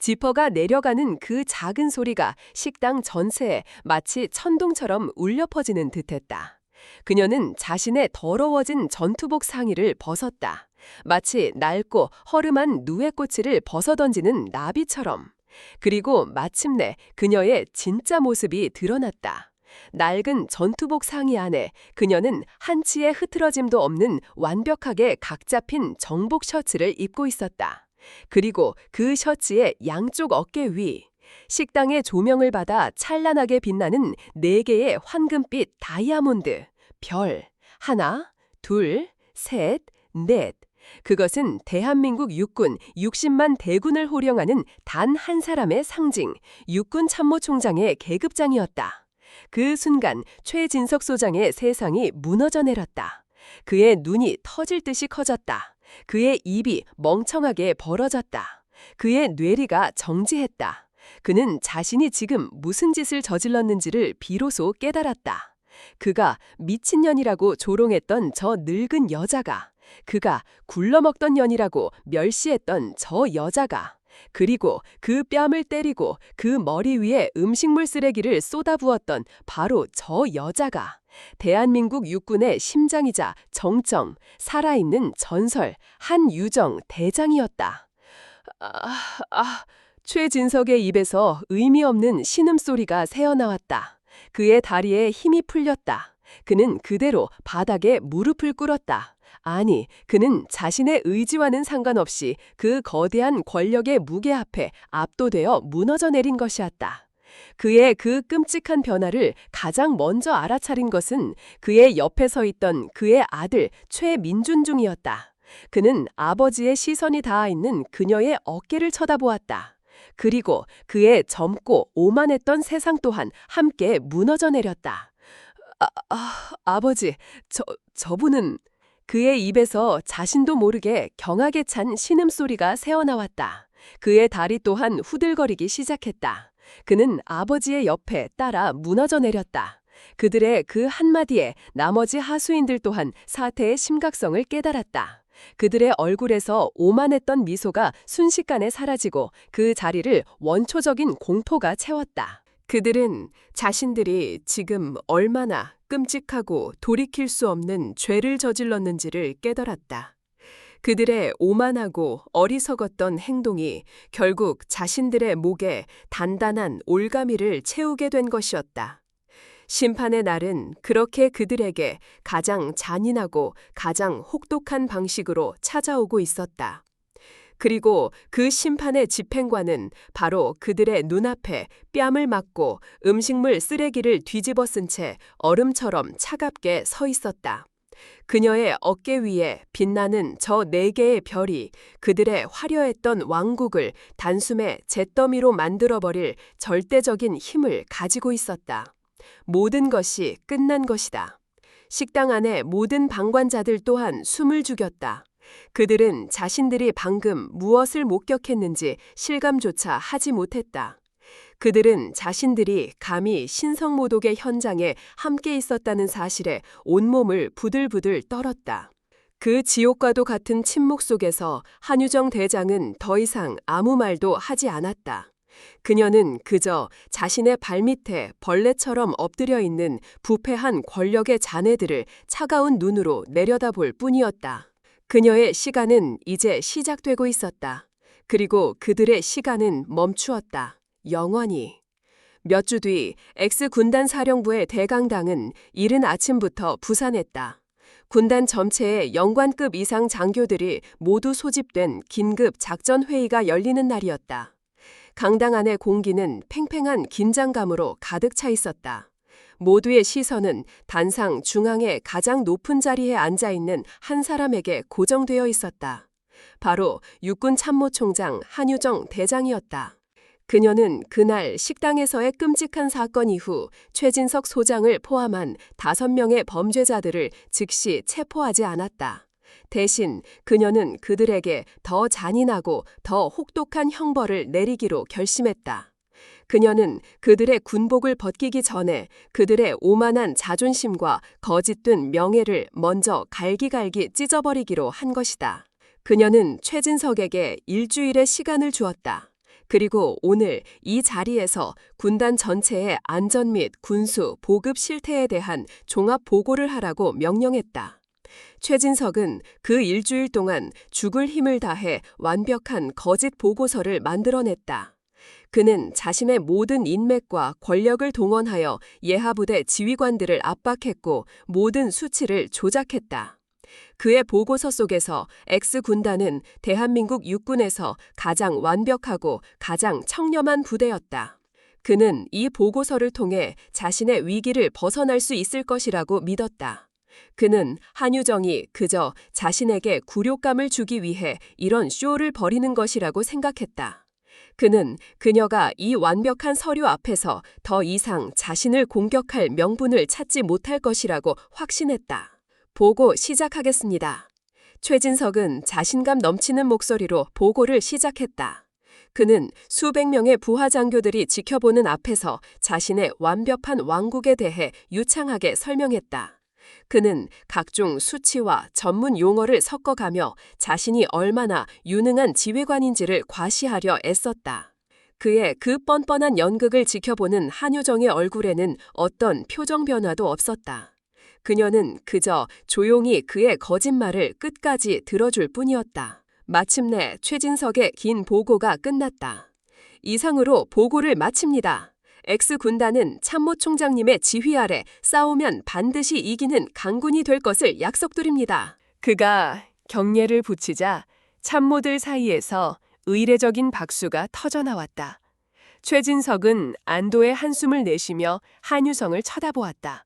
지퍼가 내려가는 그 작은 소리가 식당 전체에 마치 천둥처럼 울려 퍼지는 듯했다. 그녀는 자신의 더러워진 전투복 상의를 벗었다. 마치 낡고 허름한 누에꼬치를 벗어던지는 나비처럼. 그리고 마침내 그녀의 진짜 모습이 드러났다. 낡은 전투복 상의 안에 그녀는 한치의 흐트러짐도 없는 완벽하게 각 잡힌 정복 셔츠를 입고 있었다. 그리고 그 셔츠의 양쪽 어깨 위, 식당의 조명을 받아 찬란하게 빛나는 4개의 황금빛 다이아몬드, 별, 하나, 둘, 셋, 넷. 그것은 대한민국 육군 60만 대군을 호령하는 단 한 사람의 상징, 육군 참모총장의 계급장이었다. 그 순간 최진석 소장의 세상이 무너져 내렸다. 그의 눈이 터질 듯이 커졌다. 그의 입이 멍청하게 벌어졌다. 그의 뇌리가 정지했다. 그는 자신이 지금 무슨 짓을 저질렀는지를 비로소 깨달았다. 그가 미친년이라고 조롱했던 저 늙은 여자가, 그가 굴러먹던 년이라고 멸시했던 저 여자가, 그리고 그 뺨을 때리고 그 머리 위에 음식물 쓰레기를 쏟아부었던 바로 저 여자가 대한민국 육군의 심장이자 정점, 살아있는 전설, 한유정 대장이었다. 최진석의 입에서 의미 없는 신음소리가 새어나왔다. 그의 다리에 힘이 풀렸다. 그는 그대로 바닥에 무릎을 꿇었다. 아니, 그는 자신의 의지와는 상관없이 그 거대한 권력의 무게 앞에 압도되어 무너져 내린 것이었다. 그의 그 끔찍한 변화를 가장 먼저 알아차린 것은 그의 옆에 서 있던 그의 아들 최민준중이었다. 그는 아버지의 시선이 닿아 있는 그녀의 어깨를 쳐다보았다. 그리고 그의 젊고 오만했던 세상 또한 함께 무너져 내렸다. 아버지, 저분은... 그의 입에서 자신도 모르게 경악에 찬 신음소리가 새어나왔다. 그의 다리 또한 후들거리기 시작했다. 그는 아버지의 옆에 따라 무너져 내렸다. 그들의 그 한마디에 나머지 하수인들 또한 사태의 심각성을 깨달았다. 그들의 얼굴에서 오만했던 미소가 순식간에 사라지고 그 자리를 원초적인 공포가 채웠다. 그들은 자신들이 지금 얼마나 끔찍하고 돌이킬 수 없는 죄를 저질렀는지를 깨달았다. 그들의 오만하고 어리석었던 행동이 결국 자신들의 목에 단단한 올가미를 채우게 된 것이었다. 심판의 날은 그렇게 그들에게 가장 잔인하고 가장 혹독한 방식으로 찾아오고 있었다. 그리고 그 심판의 집행관은 바로 그들의 눈앞에 뺨을 맞고 음식물 쓰레기를 뒤집어 쓴 채 얼음처럼 차갑게 서 있었다. 그녀의 어깨 위에 빛나는 저 4개의 별이 그들의 화려했던 왕국을 단숨에 잿더미로 만들어버릴 절대적인 힘을 가지고 있었다. 모든 것이 끝난 것이다. 식당 안의 모든 방관자들 또한 숨을 죽였다. 그들은 자신들이 방금 무엇을 목격했는지 실감조차 하지 못했다. 그들은 자신들이 감히 신성모독의 현장에 함께 있었다는 사실에 온몸을 부들부들 떨었다. 그 지옥과도 같은 침묵 속에서 한유정 대장은 더 이상 아무 말도 하지 않았다. 그녀는 그저 자신의 발밑에 벌레처럼 엎드려 있는 부패한 권력의 자네들을 차가운 눈으로 내려다볼 뿐이었다. 그녀의 시간은 이제 시작되고 있었다. 그리고 그들의 시간은 멈추었다. 영원히. 몇 주 뒤 X군단 사령부의 대강당은 이른 아침부터 부산했다. 군단 전체의 영관급 이상 장교들이 모두 소집된 긴급 작전회의가 열리는 날이었다. 강당 안의 공기는 팽팽한 긴장감으로 가득 차 있었다. 모두의 시선은 단상 중앙의 가장 높은 자리에 앉아있는 한 사람에게 고정되어 있었다. 바로 육군 참모총장 한유정 대장이었다. 그녀는 그날 식당에서의 끔찍한 사건 이후 최진석 소장을 포함한 5명의 범죄자들을 즉시 체포하지 않았다. 대신 그녀는 그들에게 더 잔인하고 더 혹독한 형벌을 내리기로 결심했다. 그녀는 그들의 군복을 벗기기 전에 그들의 오만한 자존심과 거짓된 명예를 먼저 갈기갈기 찢어버리기로 한 것이다. 그녀는 최진석에게 일주일의 시간을 주었다. 그리고 오늘 이 자리에서 군단 전체의 안전 및 군수, 보급 실태에 대한 종합 보고를 하라고 명령했다. 최진석은 그 일주일 동안 죽을 힘을 다해 완벽한 거짓 보고서를 만들어냈다. 그는 자신의 모든 인맥과 권력을 동원하여 예하부대 지휘관들을 압박했고 모든 수치를 조작했다. 그의 보고서 속에서 X군단은 대한민국 육군에서 가장 완벽하고 가장 청렴한 부대였다. 그는 이 보고서를 통해 자신의 위기를 벗어날 수 있을 것이라고 믿었다. 그는 한유정이 그저 자신에게 굴욕감을 주기 위해 이런 쇼를 벌이는 것이라고 생각했다. 그는 그녀가 이 완벽한 서류 앞에서 더 이상 자신을 공격할 명분을 찾지 못할 것이라고 확신했다. 보고 시작하겠습니다. 최진석은 자신감 넘치는 목소리로 보고를 시작했다. 그는 수백 명의 부하 장교들이 지켜보는 앞에서 자신의 완벽한 왕국에 대해 유창하게 설명했다. 그는 각종 수치와 전문 용어를 섞어가며 자신이 얼마나 유능한 지휘관인지를 과시하려 애썼다. 그의 그 뻔뻔한 연극을 지켜보는 한유정의 얼굴에는 어떤 표정 변화도 없었다. 그녀는 그저 조용히 그의 거짓말을 끝까지 들어줄 뿐이었다. 마침내 최진석의 긴 보고가 끝났다. 이상으로 보고를 마칩니다. X군단은 참모총장님의 지휘 아래 싸우면 반드시 이기는 강군이 될 것을 약속드립니다. 그가 경례를 붙이자 참모들 사이에서 의례적인 박수가 터져나왔다. 최진석은 안도의 한숨을 내쉬며 한유성을 쳐다보았다.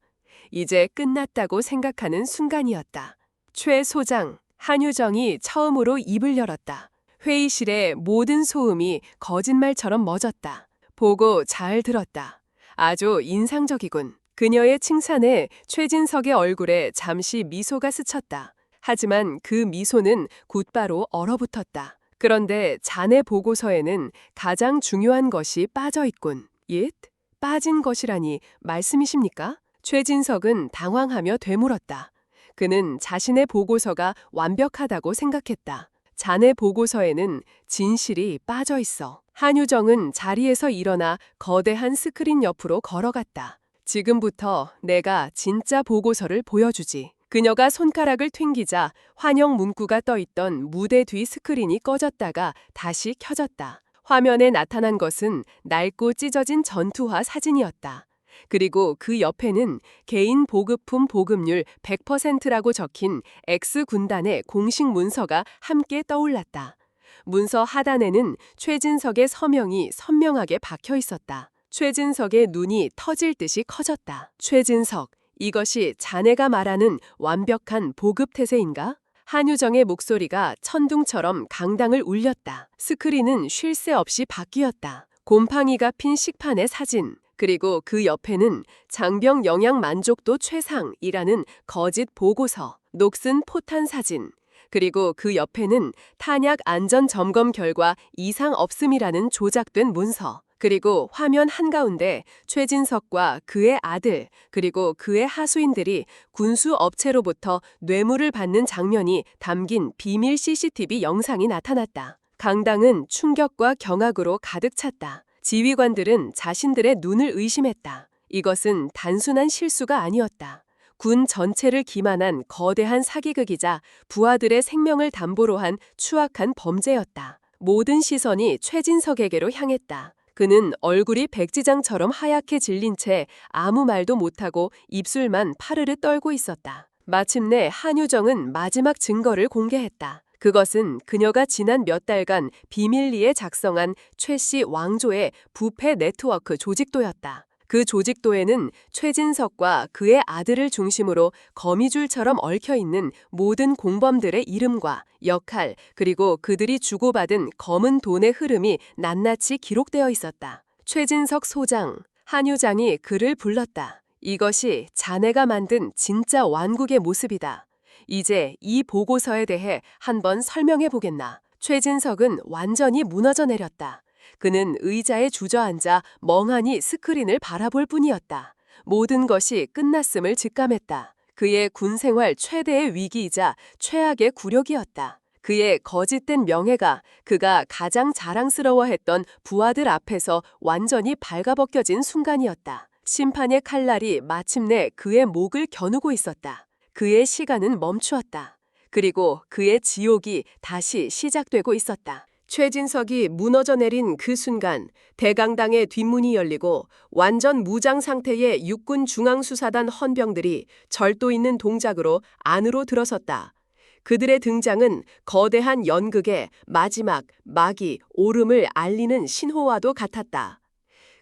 이제 끝났다고 생각하는 순간이었다. 최 소장, 한유정이 처음으로 입을 열었다. 회의실의 모든 소음이 거짓말처럼 멎었다. 보고 잘 들었다. 아주 인상적이군. 그녀의 칭찬에 최진석의 얼굴에 잠시 미소가 스쳤다. 하지만 그 미소는 곧바로 얼어붙었다. 그런데 자네 보고서에는 가장 중요한 것이 빠져 있군. 얏? 빠진 것이라니 말씀이십니까? 최진석은 당황하며 되물었다. 그는 자신의 보고서가 완벽하다고 생각했다. 자네 보고서에는 진실이 빠져 있어. 한유정은 자리에서 일어나 거대한 스크린 옆으로 걸어갔다. 지금부터 내가 진짜 보고서를 보여주지. 그녀가 손가락을 튕기자 환영 문구가 떠있던 무대 뒤 스크린이 꺼졌다가 다시 켜졌다. 화면에 나타난 것은 낡고 찢어진 전투화 사진이었다. 그리고 그 옆에는 개인 보급품 보급률 100%라고 적힌 X군단의 공식 문서가 함께 떠올랐다. 문서 하단에는 최진석의 서명이 선명하게 박혀 있었다. 최진석의 눈이 터질 듯이 커졌다. 최진석, 이것이 자네가 말하는 완벽한 보급태세인가? 한유정의 목소리가 천둥처럼 강당을 울렸다. 스크린은 쉴 새 없이 바뀌었다. 곰팡이가 핀 식판의 사진, 그리고 그 옆에는 장병 영양 만족도 최상이라는 거짓 보고서, 녹슨 포탄 사진, 그리고 그 옆에는 탄약 안전 점검 결과 이상 없음이라는 조작된 문서, 그리고 화면 한가운데 최진석과 그의 아들, 그리고 그의 하수인들이 군수 업체로부터 뇌물을 받는 장면이 담긴 비밀 CCTV 영상이 나타났다. 강당은 충격과 경악으로 가득 찼다. 지휘관들은 자신들의 눈을 의심했다. 이것은 단순한 실수가 아니었다. 군 전체를 기만한 거대한 사기극이자 부하들의 생명을 담보로 한 추악한 범죄였다. 모든 시선이 최진석에게로 향했다. 그는 얼굴이 백지장처럼 하얗게 질린 채 아무 말도 못하고 입술만 파르르 떨고 있었다. 마침내 한유정은 마지막 증거를 공개했다. 그것은 그녀가 지난 몇 달간 비밀리에 작성한 최씨 왕조의 부패 네트워크 조직도였다. 그 조직도에는 최진석과 그의 아들을 중심으로 거미줄처럼 얽혀있는 모든 공범들의 이름과 역할, 그리고 그들이 주고받은 검은 돈의 흐름이 낱낱이 기록되어 있었다. 최진석 소장, 한유장이 그를 불렀다. 이것이 자네가 만든 진짜 왕국의 모습이다. 이제 이 보고서에 대해 한번 설명해 보겠나. 최진석은 완전히 무너져 내렸다. 그는 의자에 주저앉아 멍하니 스크린을 바라볼 뿐이었다. 모든 것이 끝났음을 직감했다. 그의 군 생활 최대의 위기이자 최악의 굴욕이었다. 그의 거짓된 명예가 그가 가장 자랑스러워했던 부하들 앞에서 완전히 발가벗겨진 순간이었다. 심판의 칼날이 마침내 그의 목을 겨누고 있었다. 그의 시간은 멈추었다. 그리고 그의 지옥이 다시 시작되고 있었다. 최진석이 무너져 내린 그 순간 대강당의 뒷문이 열리고 완전 무장 상태의 육군 중앙수사단 헌병들이 절도 있는 동작으로 안으로 들어섰다. 그들의 등장은 거대한 연극의 마지막 막이 오름을 알리는 신호와도 같았다.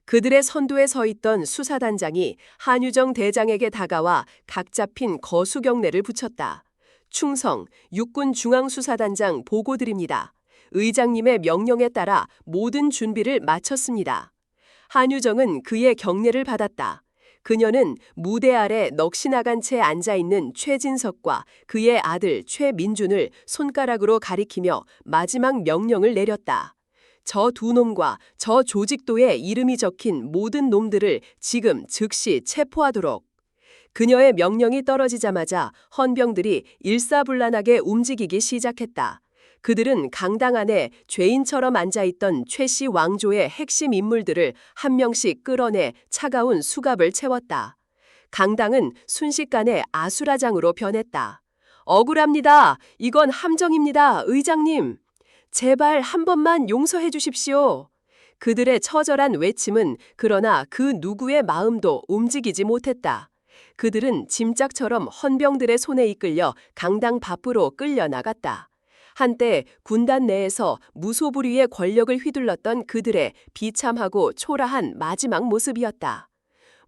그들의 선두에 서 있던 수사단장이 한유정 대장에게 다가와 각 잡힌 거수경례를 붙였다. 충성, 육군 중앙수사단장 보고드립니다. 의장님의 명령에 따라 모든 준비를 마쳤습니다. 한유정은 그의 경례를 받았다. 그녀는 무대 아래 넋이 나간 채 앉아있는 최진석과 그의 아들 최민준을 손가락으로 가리키며 마지막 명령을 내렸다. 저 두 놈과 저 조직도에 이름이 적힌 모든 놈들을 지금 즉시 체포하도록. 그녀의 명령이 떨어지자마자 헌병들이 일사불란하게 움직이기 시작했다. 그들은 강당 안에 죄인처럼 앉아있던 최씨 왕조의 핵심 인물들을 한 명씩 끌어내 차가운 수갑을 채웠다. 강당은 순식간에 아수라장으로 변했다. 억울합니다. 이건 함정입니다, 의장님. 제발 한 번만 용서해 주십시오. 그들의 처절한 외침은 그러나 그 누구의 마음도 움직이지 못했다. 그들은 짐짝처럼 헌병들의 손에 이끌려 강당 밖으로 끌려나갔다. 한때 군단 내에서 무소불위의 권력을 휘둘렀던 그들의 비참하고 초라한 마지막 모습이었다.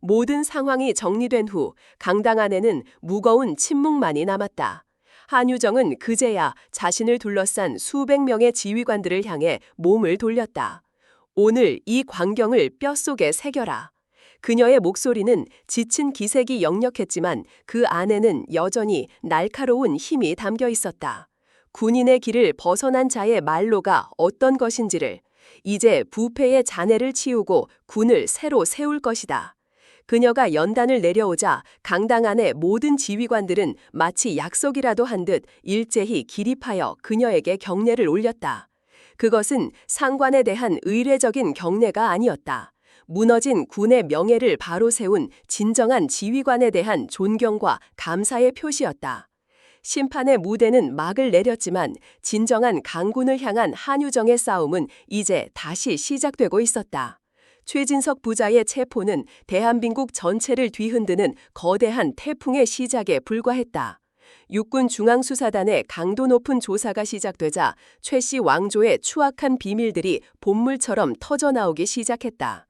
모든 상황이 정리된 후 강당 안에는 무거운 침묵만이 남았다. 한유정은 그제야 자신을 둘러싼 수백 명의 지휘관들을 향해 몸을 돌렸다. 오늘 이 광경을 뼛속에 새겨라. 그녀의 목소리는 지친 기색이 역력했지만 그 안에는 여전히 날카로운 힘이 담겨 있었다. 군인의 길을 벗어난 자의 말로가 어떤 것인지를, 이제 부패의 잔해를 치우고 군을 새로 세울 것이다. 그녀가 연단을 내려오자 강당 안의 모든 지휘관들은 마치 약속이라도 한 듯 일제히 기립하여 그녀에게 경례를 올렸다. 그것은 상관에 대한 의례적인 경례가 아니었다. 무너진 군의 명예를 바로 세운 진정한 지휘관에 대한 존경과 감사의 표시였다. 심판의 무대는 막을 내렸지만 진정한 강군을 향한 한유정의 싸움은 이제 다시 시작되고 있었다. 최진석 부자의 체포는 대한민국 전체를 뒤흔드는 거대한 태풍의 시작에 불과했다. 육군 중앙수사단의 강도 높은 조사가 시작되자 최씨 왕조의 추악한 비밀들이 본물처럼 터져나오기 시작했다.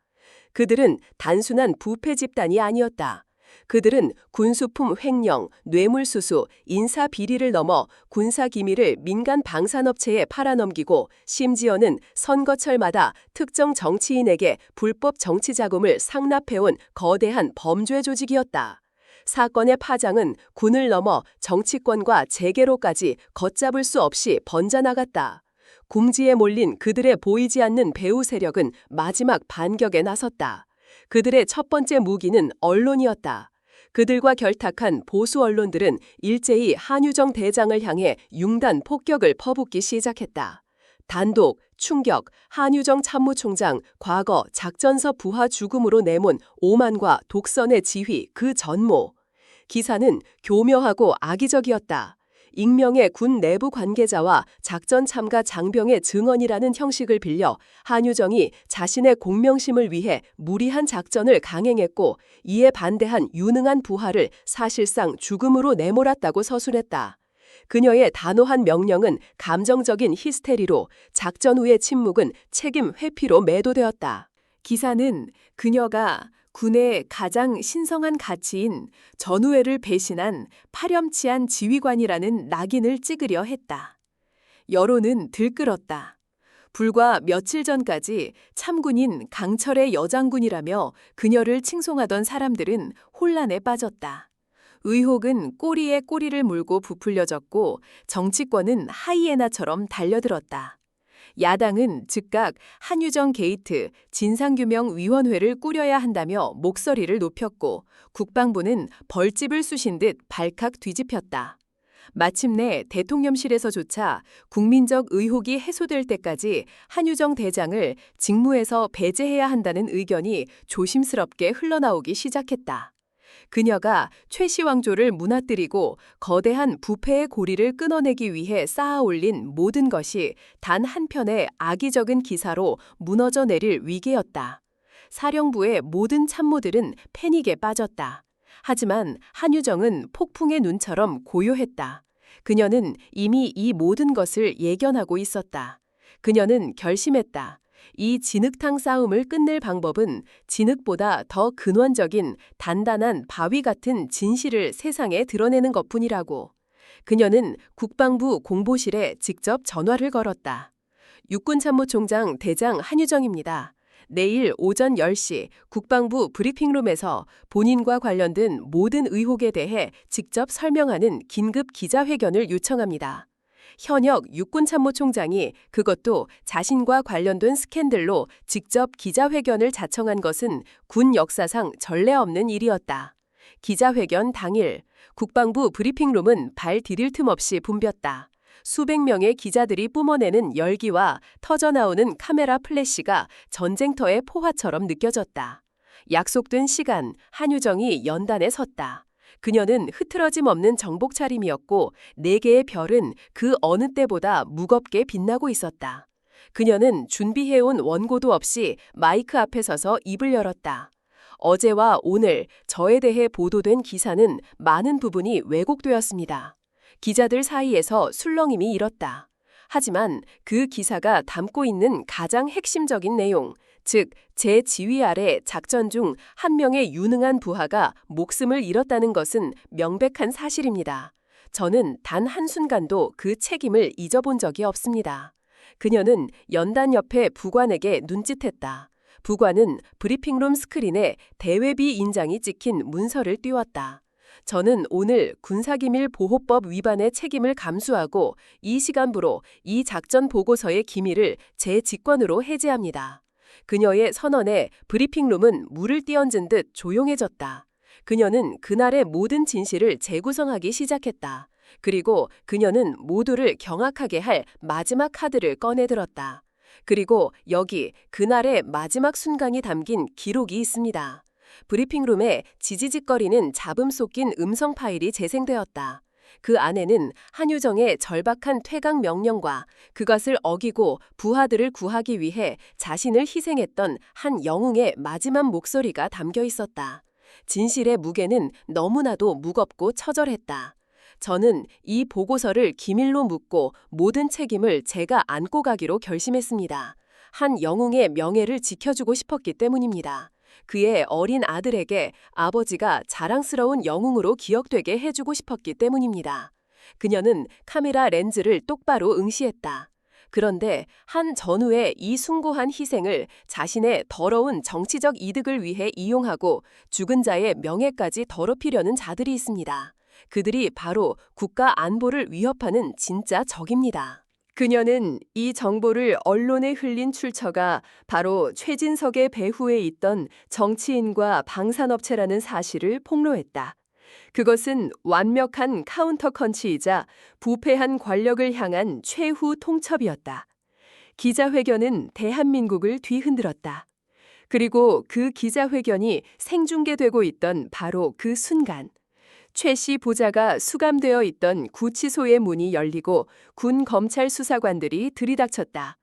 그들은 단순한 부패 집단이 아니었다. 그들은 군수품 횡령, 뇌물수수, 인사비리를 넘어 군사기밀을 민간 방산업체에 팔아넘기고 심지어는 선거철마다 특정 정치인에게 불법 정치자금을 상납해온 거대한 범죄 조직이었다. 사건의 파장은 군을 넘어 정치권과 재계로까지 걷잡을 수 없이 번져나갔다. 궁지에 몰린 그들의 보이지 않는 배후 세력은 마지막 반격에 나섰다. 그들의 첫 번째 무기는 언론이었다. 그들과 결탁한 보수 언론들은 일제히 한유정 대장을 향해 융단 폭격을 퍼붓기 시작했다. 단독, 충격, 한유정 참모총장 과거 작전서 부하 죽음으로 내몬 오만과 독선의 지휘 그 전모. 기사는 교묘하고 악의적이었다. 익명의 군 내부 관계자와 작전 참가 장병의 증언이라는 형식을 빌려 한유정이 자신의 공명심을 위해 무리한 작전을 강행했고 이에 반대한 유능한 부하를 사실상 죽음으로 내몰았다고 서술했다. 그녀의 단호한 명령은 감정적인 히스테리로, 작전 후의 침묵은 책임 회피로 매도되었다. 기사는 그녀가 군의 가장 신성한 가치인 전우회를 배신한 파렴치한 지휘관이라는 낙인을 찍으려 했다. 여론은 들끓었다. 불과 며칠 전까지 참군인 강철의 여장군이라며 그녀를 칭송하던 사람들은 혼란에 빠졌다. 의혹은 꼬리에 꼬리를 물고 부풀려졌고 정치권은 하이에나처럼 달려들었다. 야당은 즉각 한유정 게이트 진상규명위원회를 꾸려야 한다며 목소리를 높였고 국방부는 벌집을 쑤신 듯 발칵 뒤집혔다. 마침내 대통령실에서조차 국민적 의혹이 해소될 때까지 한유정 대장을 직무에서 배제해야 한다는 의견이 조심스럽게 흘러나오기 시작했다. 그녀가 최씨 왕조를 무너뜨리고 거대한 부패의 고리를 끊어내기 위해 쌓아올린 모든 것이 단 한편의 악의적인 기사로 무너져 내릴 위기였다. 사령부의 모든 참모들은 패닉에 빠졌다. 하지만 한유정은 폭풍의 눈처럼 고요했다. 그녀는 이미 이 모든 것을 예견하고 있었다. 그녀는 결심했다. 이 진흙탕 싸움을 끝낼 방법은 진흙보다 더 근원적인 단단한 바위 같은 진실을 세상에 드러내는 것뿐이라고. 그녀는 국방부 공보실에 직접 전화를 걸었다. 육군참모총장 대장 한유정입니다. 내일 오전 10시 국방부 브리핑룸에서 본인과 관련된 모든 의혹에 대해 직접 설명하는 긴급 기자회견을 요청합니다. 현역 육군참모총장이 그것도 자신과 관련된 스캔들로 직접 기자회견을 자청한 것은 군 역사상 전례 없는 일이었다. 기자회견 당일 국방부 브리핑룸은 발 디딜 틈 없이 붐볐다. 수백 명의 기자들이 뿜어내는 열기와 터져나오는 카메라 플래시가 전쟁터의 포화처럼 느껴졌다. 약속된 시간, 한유정이 연단에 섰다. 그녀는 흐트러짐 없는 정복 차림이었고 4개의 별은 그 어느 때보다 무겁게 빛나고 있었다. 그녀는 준비해온 원고도 없이 마이크 앞에 서서 입을 열었다. 어제와 오늘 저에 대해 보도된 기사는 많은 부분이 왜곡되었습니다. 기자들 사이에서 술렁임이 일었다. 하지만 그 기사가 담고 있는 가장 핵심적인 내용, 즉 제 지휘 아래 작전 중 한 명의 유능한 부하가 목숨을 잃었다는 것은 명백한 사실입니다. 저는 단 한순간도 그 책임을 잊어본 적이 없습니다. 그녀는 연단 옆에 부관에게 눈짓했다. 부관은 브리핑룸 스크린에 대외비 인장이 찍힌 문서를 띄웠다. 저는 오늘 군사기밀보호법 위반의 책임을 감수하고 이 시간부로 이 작전 보고서의 기밀을 제 직권으로 해제합니다. 그녀의 선언에 브리핑룸은 물을 띄얹은 듯 조용해졌다. 그녀는 그날의 모든 진실을 재구성하기 시작했다. 그리고 그녀는 모두를 경악하게 할 마지막 카드를 꺼내들었다. 그리고 여기 그날의 마지막 순간이 담긴 기록이 있습니다. 브리핑룸에 지지직거리는 잡음 섞인 음성 파일이 재생되었다. 그 안에는 한유정의 절박한 퇴각 명령과 그것을 어기고 부하들을 구하기 위해 자신을 희생했던 한 영웅의 마지막 목소리가 담겨 있었다. 진실의 무게는 너무나도 무겁고 처절했다. 저는 이 보고서를 기밀로 묻고 모든 책임을 제가 안고 가기로 결심했습니다. 한 영웅의 명예를 지켜주고 싶었기 때문입니다. 그의 어린 아들에게 아버지가 자랑스러운 영웅으로 기억되게 해주고 싶었기 때문입니다. 그녀는 카메라 렌즈를 똑바로 응시했다. 그런데 한 전우의 이 숭고한 희생을 자신의 더러운 정치적 이득을 위해 이용하고 죽은 자의 명예까지 더럽히려는 자들이 있습니다. 그들이 바로 국가 안보를 위협하는 진짜 적입니다. 그녀는 이 정보를 언론에 흘린 출처가 바로 최진석의 배후에 있던 정치인과 방산업체라는 사실을 폭로했다. 그것은 완벽한 카운터컨치이자 부패한 권력을 향한 최후 통첩이었다. 기자회견은 대한민국을 뒤흔들었다. 그리고 그 기자회견이 생중계되고 있던 바로 그 순간 최씨 보좌가 수감되어 있던 구치소의 문이 열리고 군 검찰 수사관들이 들이닥쳤다.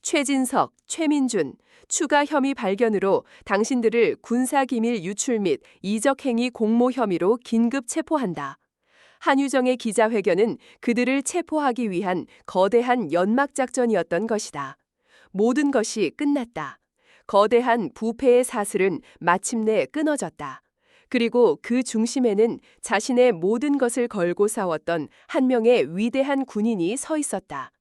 최진석, 최민준, 추가 혐의 발견으로 당신들을 군사기밀 유출 및 이적행위 공모 혐의로 긴급 체포한다. 한유정의 기자회견은 그들을 체포하기 위한 거대한 연막작전이었던 것이다. 모든 것이 끝났다. 거대한 부패의 사슬은 마침내 끊어졌다. 그리고 그 중심에는 자신의 모든 것을 걸고 싸웠던 한 명의 위대한 군인이 서 있었다.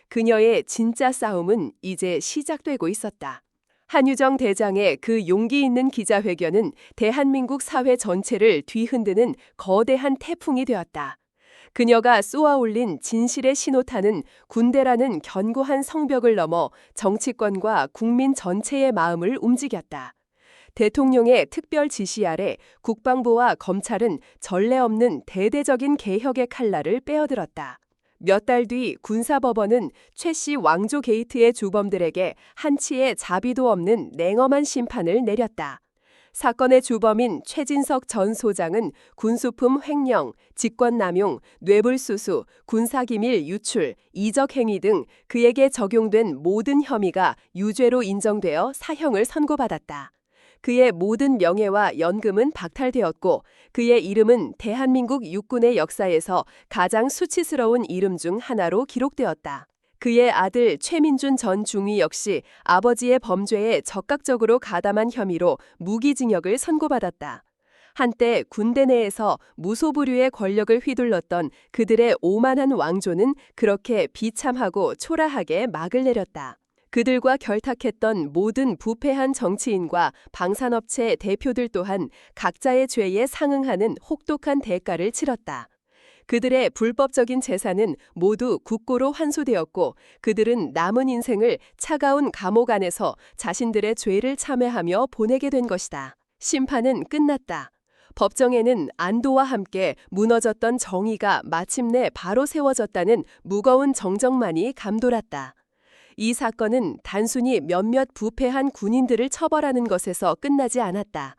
그녀의 진짜 싸움은 이제 시작되고 있었다. 한유정 대장의 그 용기 있는 기자회견은 대한민국 사회 전체를 뒤흔드는 거대한 태풍이 되었다. 그녀가 쏘아올린 진실의 신호탄은 군대라는 견고한 성벽을 넘어 정치권과 국민 전체의 마음을 움직였다. 대통령의 특별 지시 아래 국방부와 검찰은 전례 없는 대대적인 개혁의 칼날을 빼어들었다. 몇 달 뒤 군사법원은 최씨 왕조 게이트의 주범들에게 한치의 자비도 없는 냉엄한 심판을 내렸다. 사건의 주범인 최진석 전 소장은 군수품 횡령, 직권남용, 뇌물수수, 군사기밀 유출, 이적행위 등 그에게 적용된 모든 혐의가 유죄로 인정되어 사형을 선고받았다. 그의 모든 명예와 연금은 박탈되었고 그의 이름은 대한민국 육군의 역사에서 가장 수치스러운 이름 중 하나로 기록되었다. 그의 아들 최민준 전 중위 역시 아버지의 범죄에 적극적으로 가담한 혐의로 무기징역을 선고받았다. 한때 군대 내에서 무소불위의 권력을 휘둘렀던 그들의 오만한 왕조는 그렇게 비참하고 초라하게 막을 내렸다. 그들과 결탁했던 모든 부패한 정치인과 방산업체 대표들 또한 각자의 죄에 상응하는 혹독한 대가를 치렀다. 그들의 불법적인 재산은 모두 국고로 환수되었고 그들은 남은 인생을 차가운 감옥 안에서 자신들의 죄를 참회하며 보내게 된 것이다. 심판은 끝났다. 법정에는 안도와 함께 무너졌던 정의가 마침내 바로 세워졌다는 무거운 정적만이 감돌았다. 이 사건은 단순히 몇몇 부패한 군인들을 처벌하는 것에서 끝나지 않았다.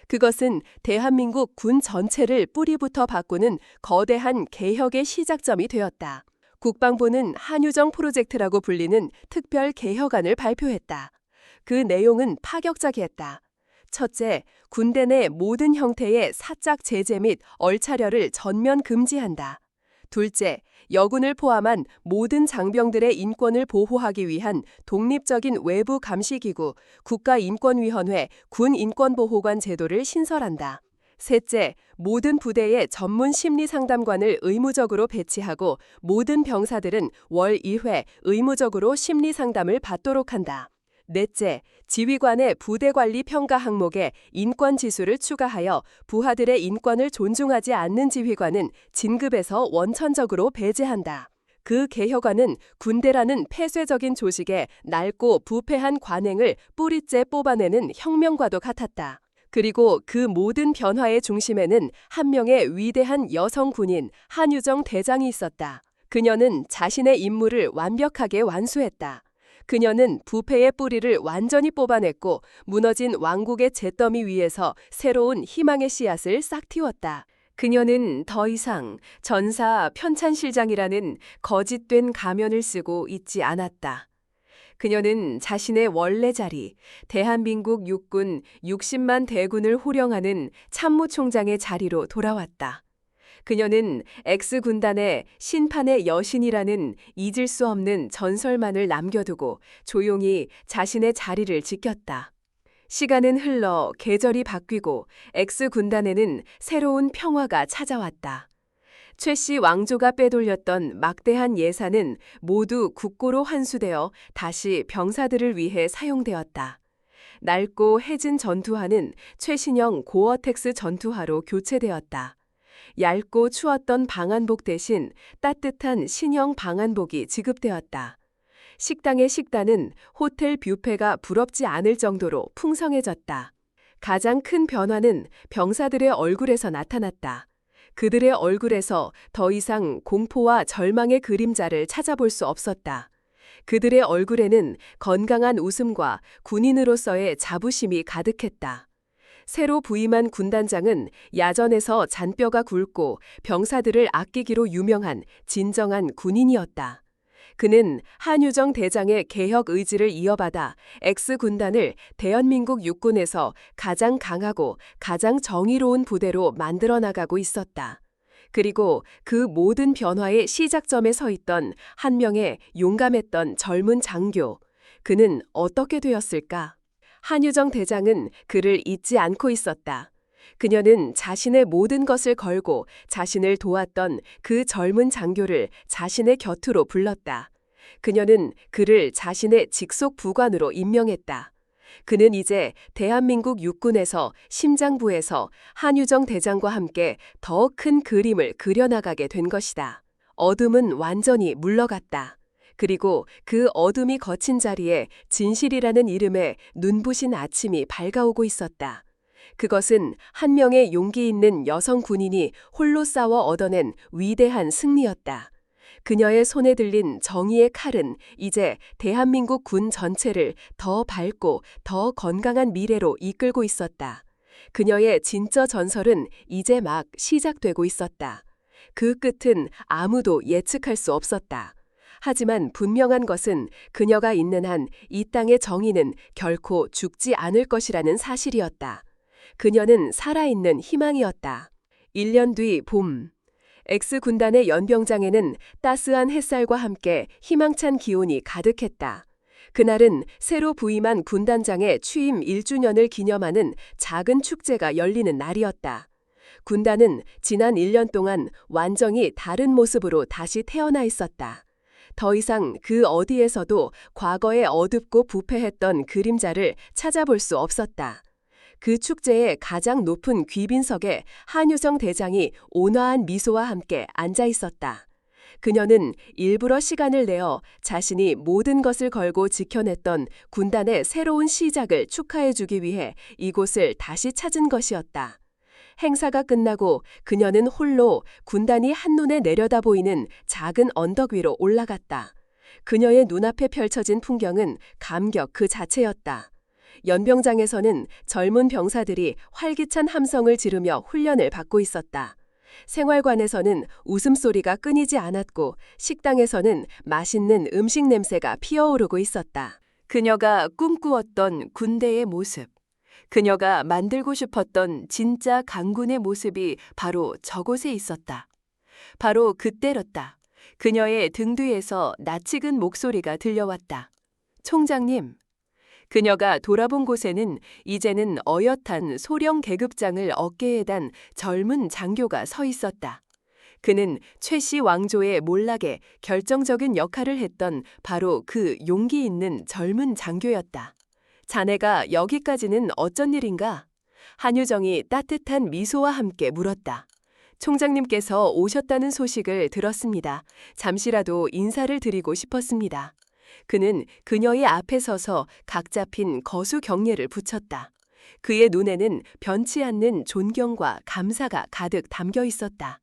그것은 대한민국 군 전체를 뿌리부터 바꾸는 거대한 개혁의 시작점이 되었다. 국방부는 한유정 프로젝트라고 불리는 특별 개혁안을 발표했다. 그 내용은 파격적이었다. 첫째, 군대 내 모든 형태의 사적 제재 및 얼차려를 전면 금지한다. 둘째, 여군을 포함한 모든 장병들의 인권을 보호하기 위한 독립적인 외부 감시기구 국가인권위원회 군인권보호관 제도를 신설한다. 셋째, 모든 부대에 전문 심리상담관을 의무적으로 배치하고 모든 병사들은 월 1회 의무적으로 심리상담을 받도록 한다. 넷째, 지휘관의 부대관리 평가 항목에 인권지수를 추가하여 부하들의 인권을 존중하지 않는 지휘관은 진급에서 원천적으로 배제한다. 그 개혁안은 군대라는 폐쇄적인 조직의 낡고 부패한 관행을 뿌리째 뽑아내는 혁명과도 같았다. 그리고 그 모든 변화의 중심에는 한 명의 위대한 여성 군인 한유정 대장이 있었다. 그녀는 자신의 임무를 완벽하게 완수했다. 그녀는 부패의 뿌리를 완전히 뽑아냈고 무너진 왕국의 잿더미 위에서 새로운 희망의 씨앗을 싹 틔웠다. 그녀는 더 이상 전사 편찬실장이라는 거짓된 가면을 쓰고 있지 않았다. 그녀는 자신의 원래 자리, 대한민국 육군 60만 대군을 호령하는 참모총장의 자리로 돌아왔다. 그녀는 X군단의 심판의 여신이라는 잊을 수 없는 전설만을 남겨두고 조용히 자신의 자리를 지켰다. 시간은 흘러 계절이 바뀌고 X군단에는 새로운 평화가 찾아왔다. 최씨 왕조가 빼돌렸던 막대한 예산은 모두 국고로 환수되어 다시 병사들을 위해 사용되었다. 낡고 해진 전투화는 최신형 고어텍스 전투화로 교체되었다. 얇고 추웠던 방한복 대신 따뜻한 신형 방한복이 지급되었다. 식당의 식단은 호텔 뷔페가 부럽지 않을 정도로 풍성해졌다. 가장 큰 변화는 병사들의 얼굴에서 나타났다. 그들의 얼굴에서 더 이상 공포와 절망의 그림자를 찾아볼 수 없었다. 그들의 얼굴에는 건강한 웃음과 군인으로서의 자부심이 가득했다. 새로 부임한 군단장은 야전에서 잔뼈가 굵고 병사들을 아끼기로 유명한 진정한 군인이었다. 그는 한유정 대장의 개혁 의지를 이어받아 X군단을 대한민국 육군에서 가장 강하고 가장 정의로운 부대로 만들어 나가고 있었다. 그리고 그 모든 변화의 시작점에 서 있던 한 명의 용감했던 젊은 장교. 그는 어떻게 되었을까? 한유정 대장은 그를 잊지 않고 있었다. 그녀는 자신의 모든 것을 걸고 자신을 도왔던 그 젊은 장교를 자신의 곁으로 불렀다. 그녀는 그를 자신의 직속 부관으로 임명했다. 그는 이제 대한민국 육군에서 심장부에서 한유정 대장과 함께 더 큰 그림을 그려나가게 된 것이다. 어둠은 완전히 물러갔다. 그리고 그 어둠이 거친 자리에 진실이라는 이름의 눈부신 아침이 밝아오고 있었다. 그것은 한 명의 용기 있는 여성 군인이 홀로 싸워 얻어낸 위대한 승리였다. 그녀의 손에 들린 정의의 칼은 이제 대한민국 군 전체를 더 밝고 더 건강한 미래로 이끌고 있었다. 그녀의 진짜 전설은 이제 막 시작되고 있었다. 그 끝은 아무도 예측할 수 없었다. 하지만 분명한 것은 그녀가 있는 한 이 땅의 정의는 결코 죽지 않을 것이라는 사실이었다. 그녀는 살아있는 희망이었다. 1년 뒤 봄, X군단의 연병장에는 따스한 햇살과 함께 희망찬 기온이 가득했다. 그날은 새로 부임한 군단장의 취임 1주년을 기념하는 작은 축제가 열리는 날이었다. 군단은 지난 1년 동안 완전히 다른 모습으로 다시 태어나 있었다. 더 이상 그 어디에서도 과거의 어둡고 부패했던 그림자를 찾아볼 수 없었다. 그 축제의 가장 높은 귀빈석에 한유정 대장이 온화한 미소와 함께 앉아 있었다. 그녀는 일부러 시간을 내어 자신이 모든 것을 걸고 지켜냈던 군단의 새로운 시작을 축하해주기 위해 이곳을 다시 찾은 것이었다. 행사가 끝나고 그녀는 홀로 군단이 한눈에 내려다 보이는 작은 언덕 위로 올라갔다. 그녀의 눈앞에 펼쳐진 풍경은 감격 그 자체였다. 연병장에서는 젊은 병사들이 활기찬 함성을 지르며 훈련을 받고 있었다. 생활관에서는 웃음소리가 끊이지 않았고 식당에서는 맛있는 음식 냄새가 피어오르고 있었다. 그녀가 꿈꾸었던 군대의 모습, 그녀가 만들고 싶었던 진짜 강군의 모습이 바로 저곳에 있었다. 바로 그때였다. 그녀의 등 뒤에서 낯익은 목소리가 들려왔다. 총장님. 그녀가 돌아본 곳에는 이제는 어엿한 소령 계급장을 어깨에 단 젊은 장교가 서 있었다. 그는 최씨 왕조의 몰락에 결정적인 역할을 했던 바로 그 용기 있는 젊은 장교였다. 자네가 여기까지는 어쩐 일인가? 한유정이 따뜻한 미소와 함께 물었다. 총장님께서 오셨다는 소식을 들었습니다. 잠시라도 인사를 드리고 싶었습니다. 그는 그녀의 앞에 서서 각 잡힌 거수 경례를 붙였다. 그의 눈에는 변치 않는 존경과 감사가 가득 담겨 있었다.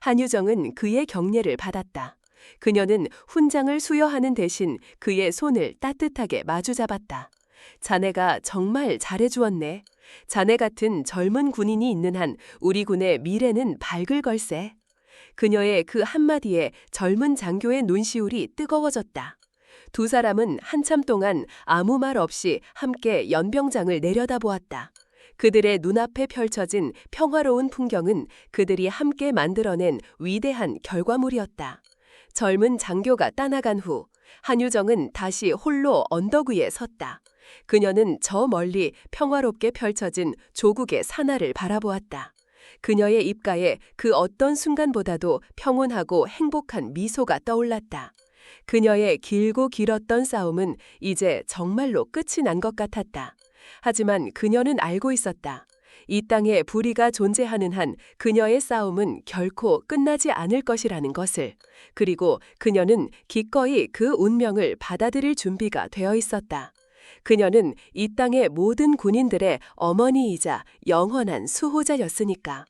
한유정은 그의 경례를 받았다. 그녀는 훈장을 수여하는 대신 그의 손을 따뜻하게 마주잡았다. 자네가 정말 잘해주었네. 자네 같은 젊은 군인이 있는 한 우리 군의 미래는 밝을 걸세. 그녀의 그 한마디에 젊은 장교의 눈시울이 뜨거워졌다. 두 사람은 한참 동안 아무 말 없이 함께 연병장을 내려다보았다. 그들의 눈앞에 펼쳐진 평화로운 풍경은 그들이 함께 만들어낸 위대한 결과물이었다. 젊은 장교가 떠나간 후 한유정은 다시 홀로 언덕 위에 섰다. 그녀는 저 멀리 평화롭게 펼쳐진 조국의 산하를 바라보았다. 그녀의 입가에 그 어떤 순간보다도 평온하고 행복한 미소가 떠올랐다. 그녀의 길고 길었던 싸움은 이제 정말로 끝이 난 것 같았다. 하지만 그녀는 알고 있었다. 이 땅에 불의가 존재하는 한 그녀의 싸움은 결코 끝나지 않을 것이라는 것을. 그리고 그녀는 기꺼이 그 운명을 받아들일 준비가 되어 있었다. 그녀는 이 땅의 모든 군인들의 어머니이자 영원한 수호자였으니까.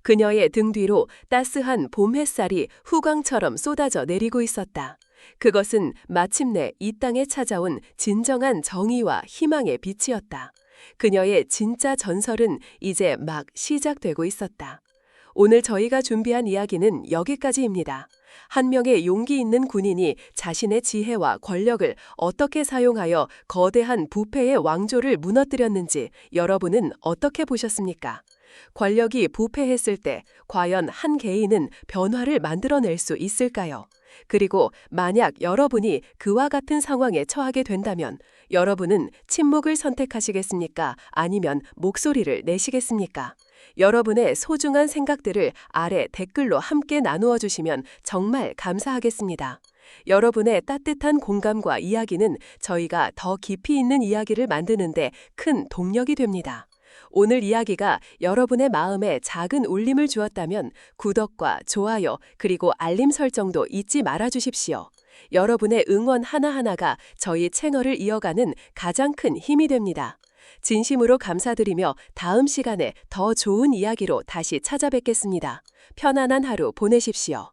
그녀의 등 뒤로 따스한 봄 햇살이 후광처럼 쏟아져 내리고 있었다. 그것은 마침내 이 땅에 찾아온 진정한 정의와 희망의 빛이었다. 그녀의 진짜 전설은 이제 막 시작되고 있었다. 오늘 저희가 준비한 이야기는 여기까지입니다. 한 명의 용기 있는 군인이 자신의 지혜와 권력을 어떻게 사용하여 거대한 부패의 왕조를 무너뜨렸는지 여러분은 어떻게 보셨습니까? 권력이 부패했을 때 과연 한 개인은 변화를 만들어낼 수 있을까요? 그리고 만약 여러분이 그와 같은 상황에 처하게 된다면 여러분은 침묵을 선택하시겠습니까? 아니면 목소리를 내시겠습니까? 여러분의 소중한 생각들을 아래 댓글로 함께 나누어 주시면 정말 감사하겠습니다. 여러분의 따뜻한 공감과 이야기는 저희가 더 깊이 있는 이야기를 만드는데 큰 동력이 됩니다. 오늘 이야기가 여러분의 마음에 작은 울림을 주었다면 구독과 좋아요 그리고 알림 설정도 잊지 말아 주십시오. 여러분의 응원 하나하나가 저희 채널을 이어가는 가장 큰 힘이 됩니다. 진심으로 감사드리며 다음 시간에 더 좋은 이야기로 다시 찾아뵙겠습니다. 편안한 하루 보내십시오.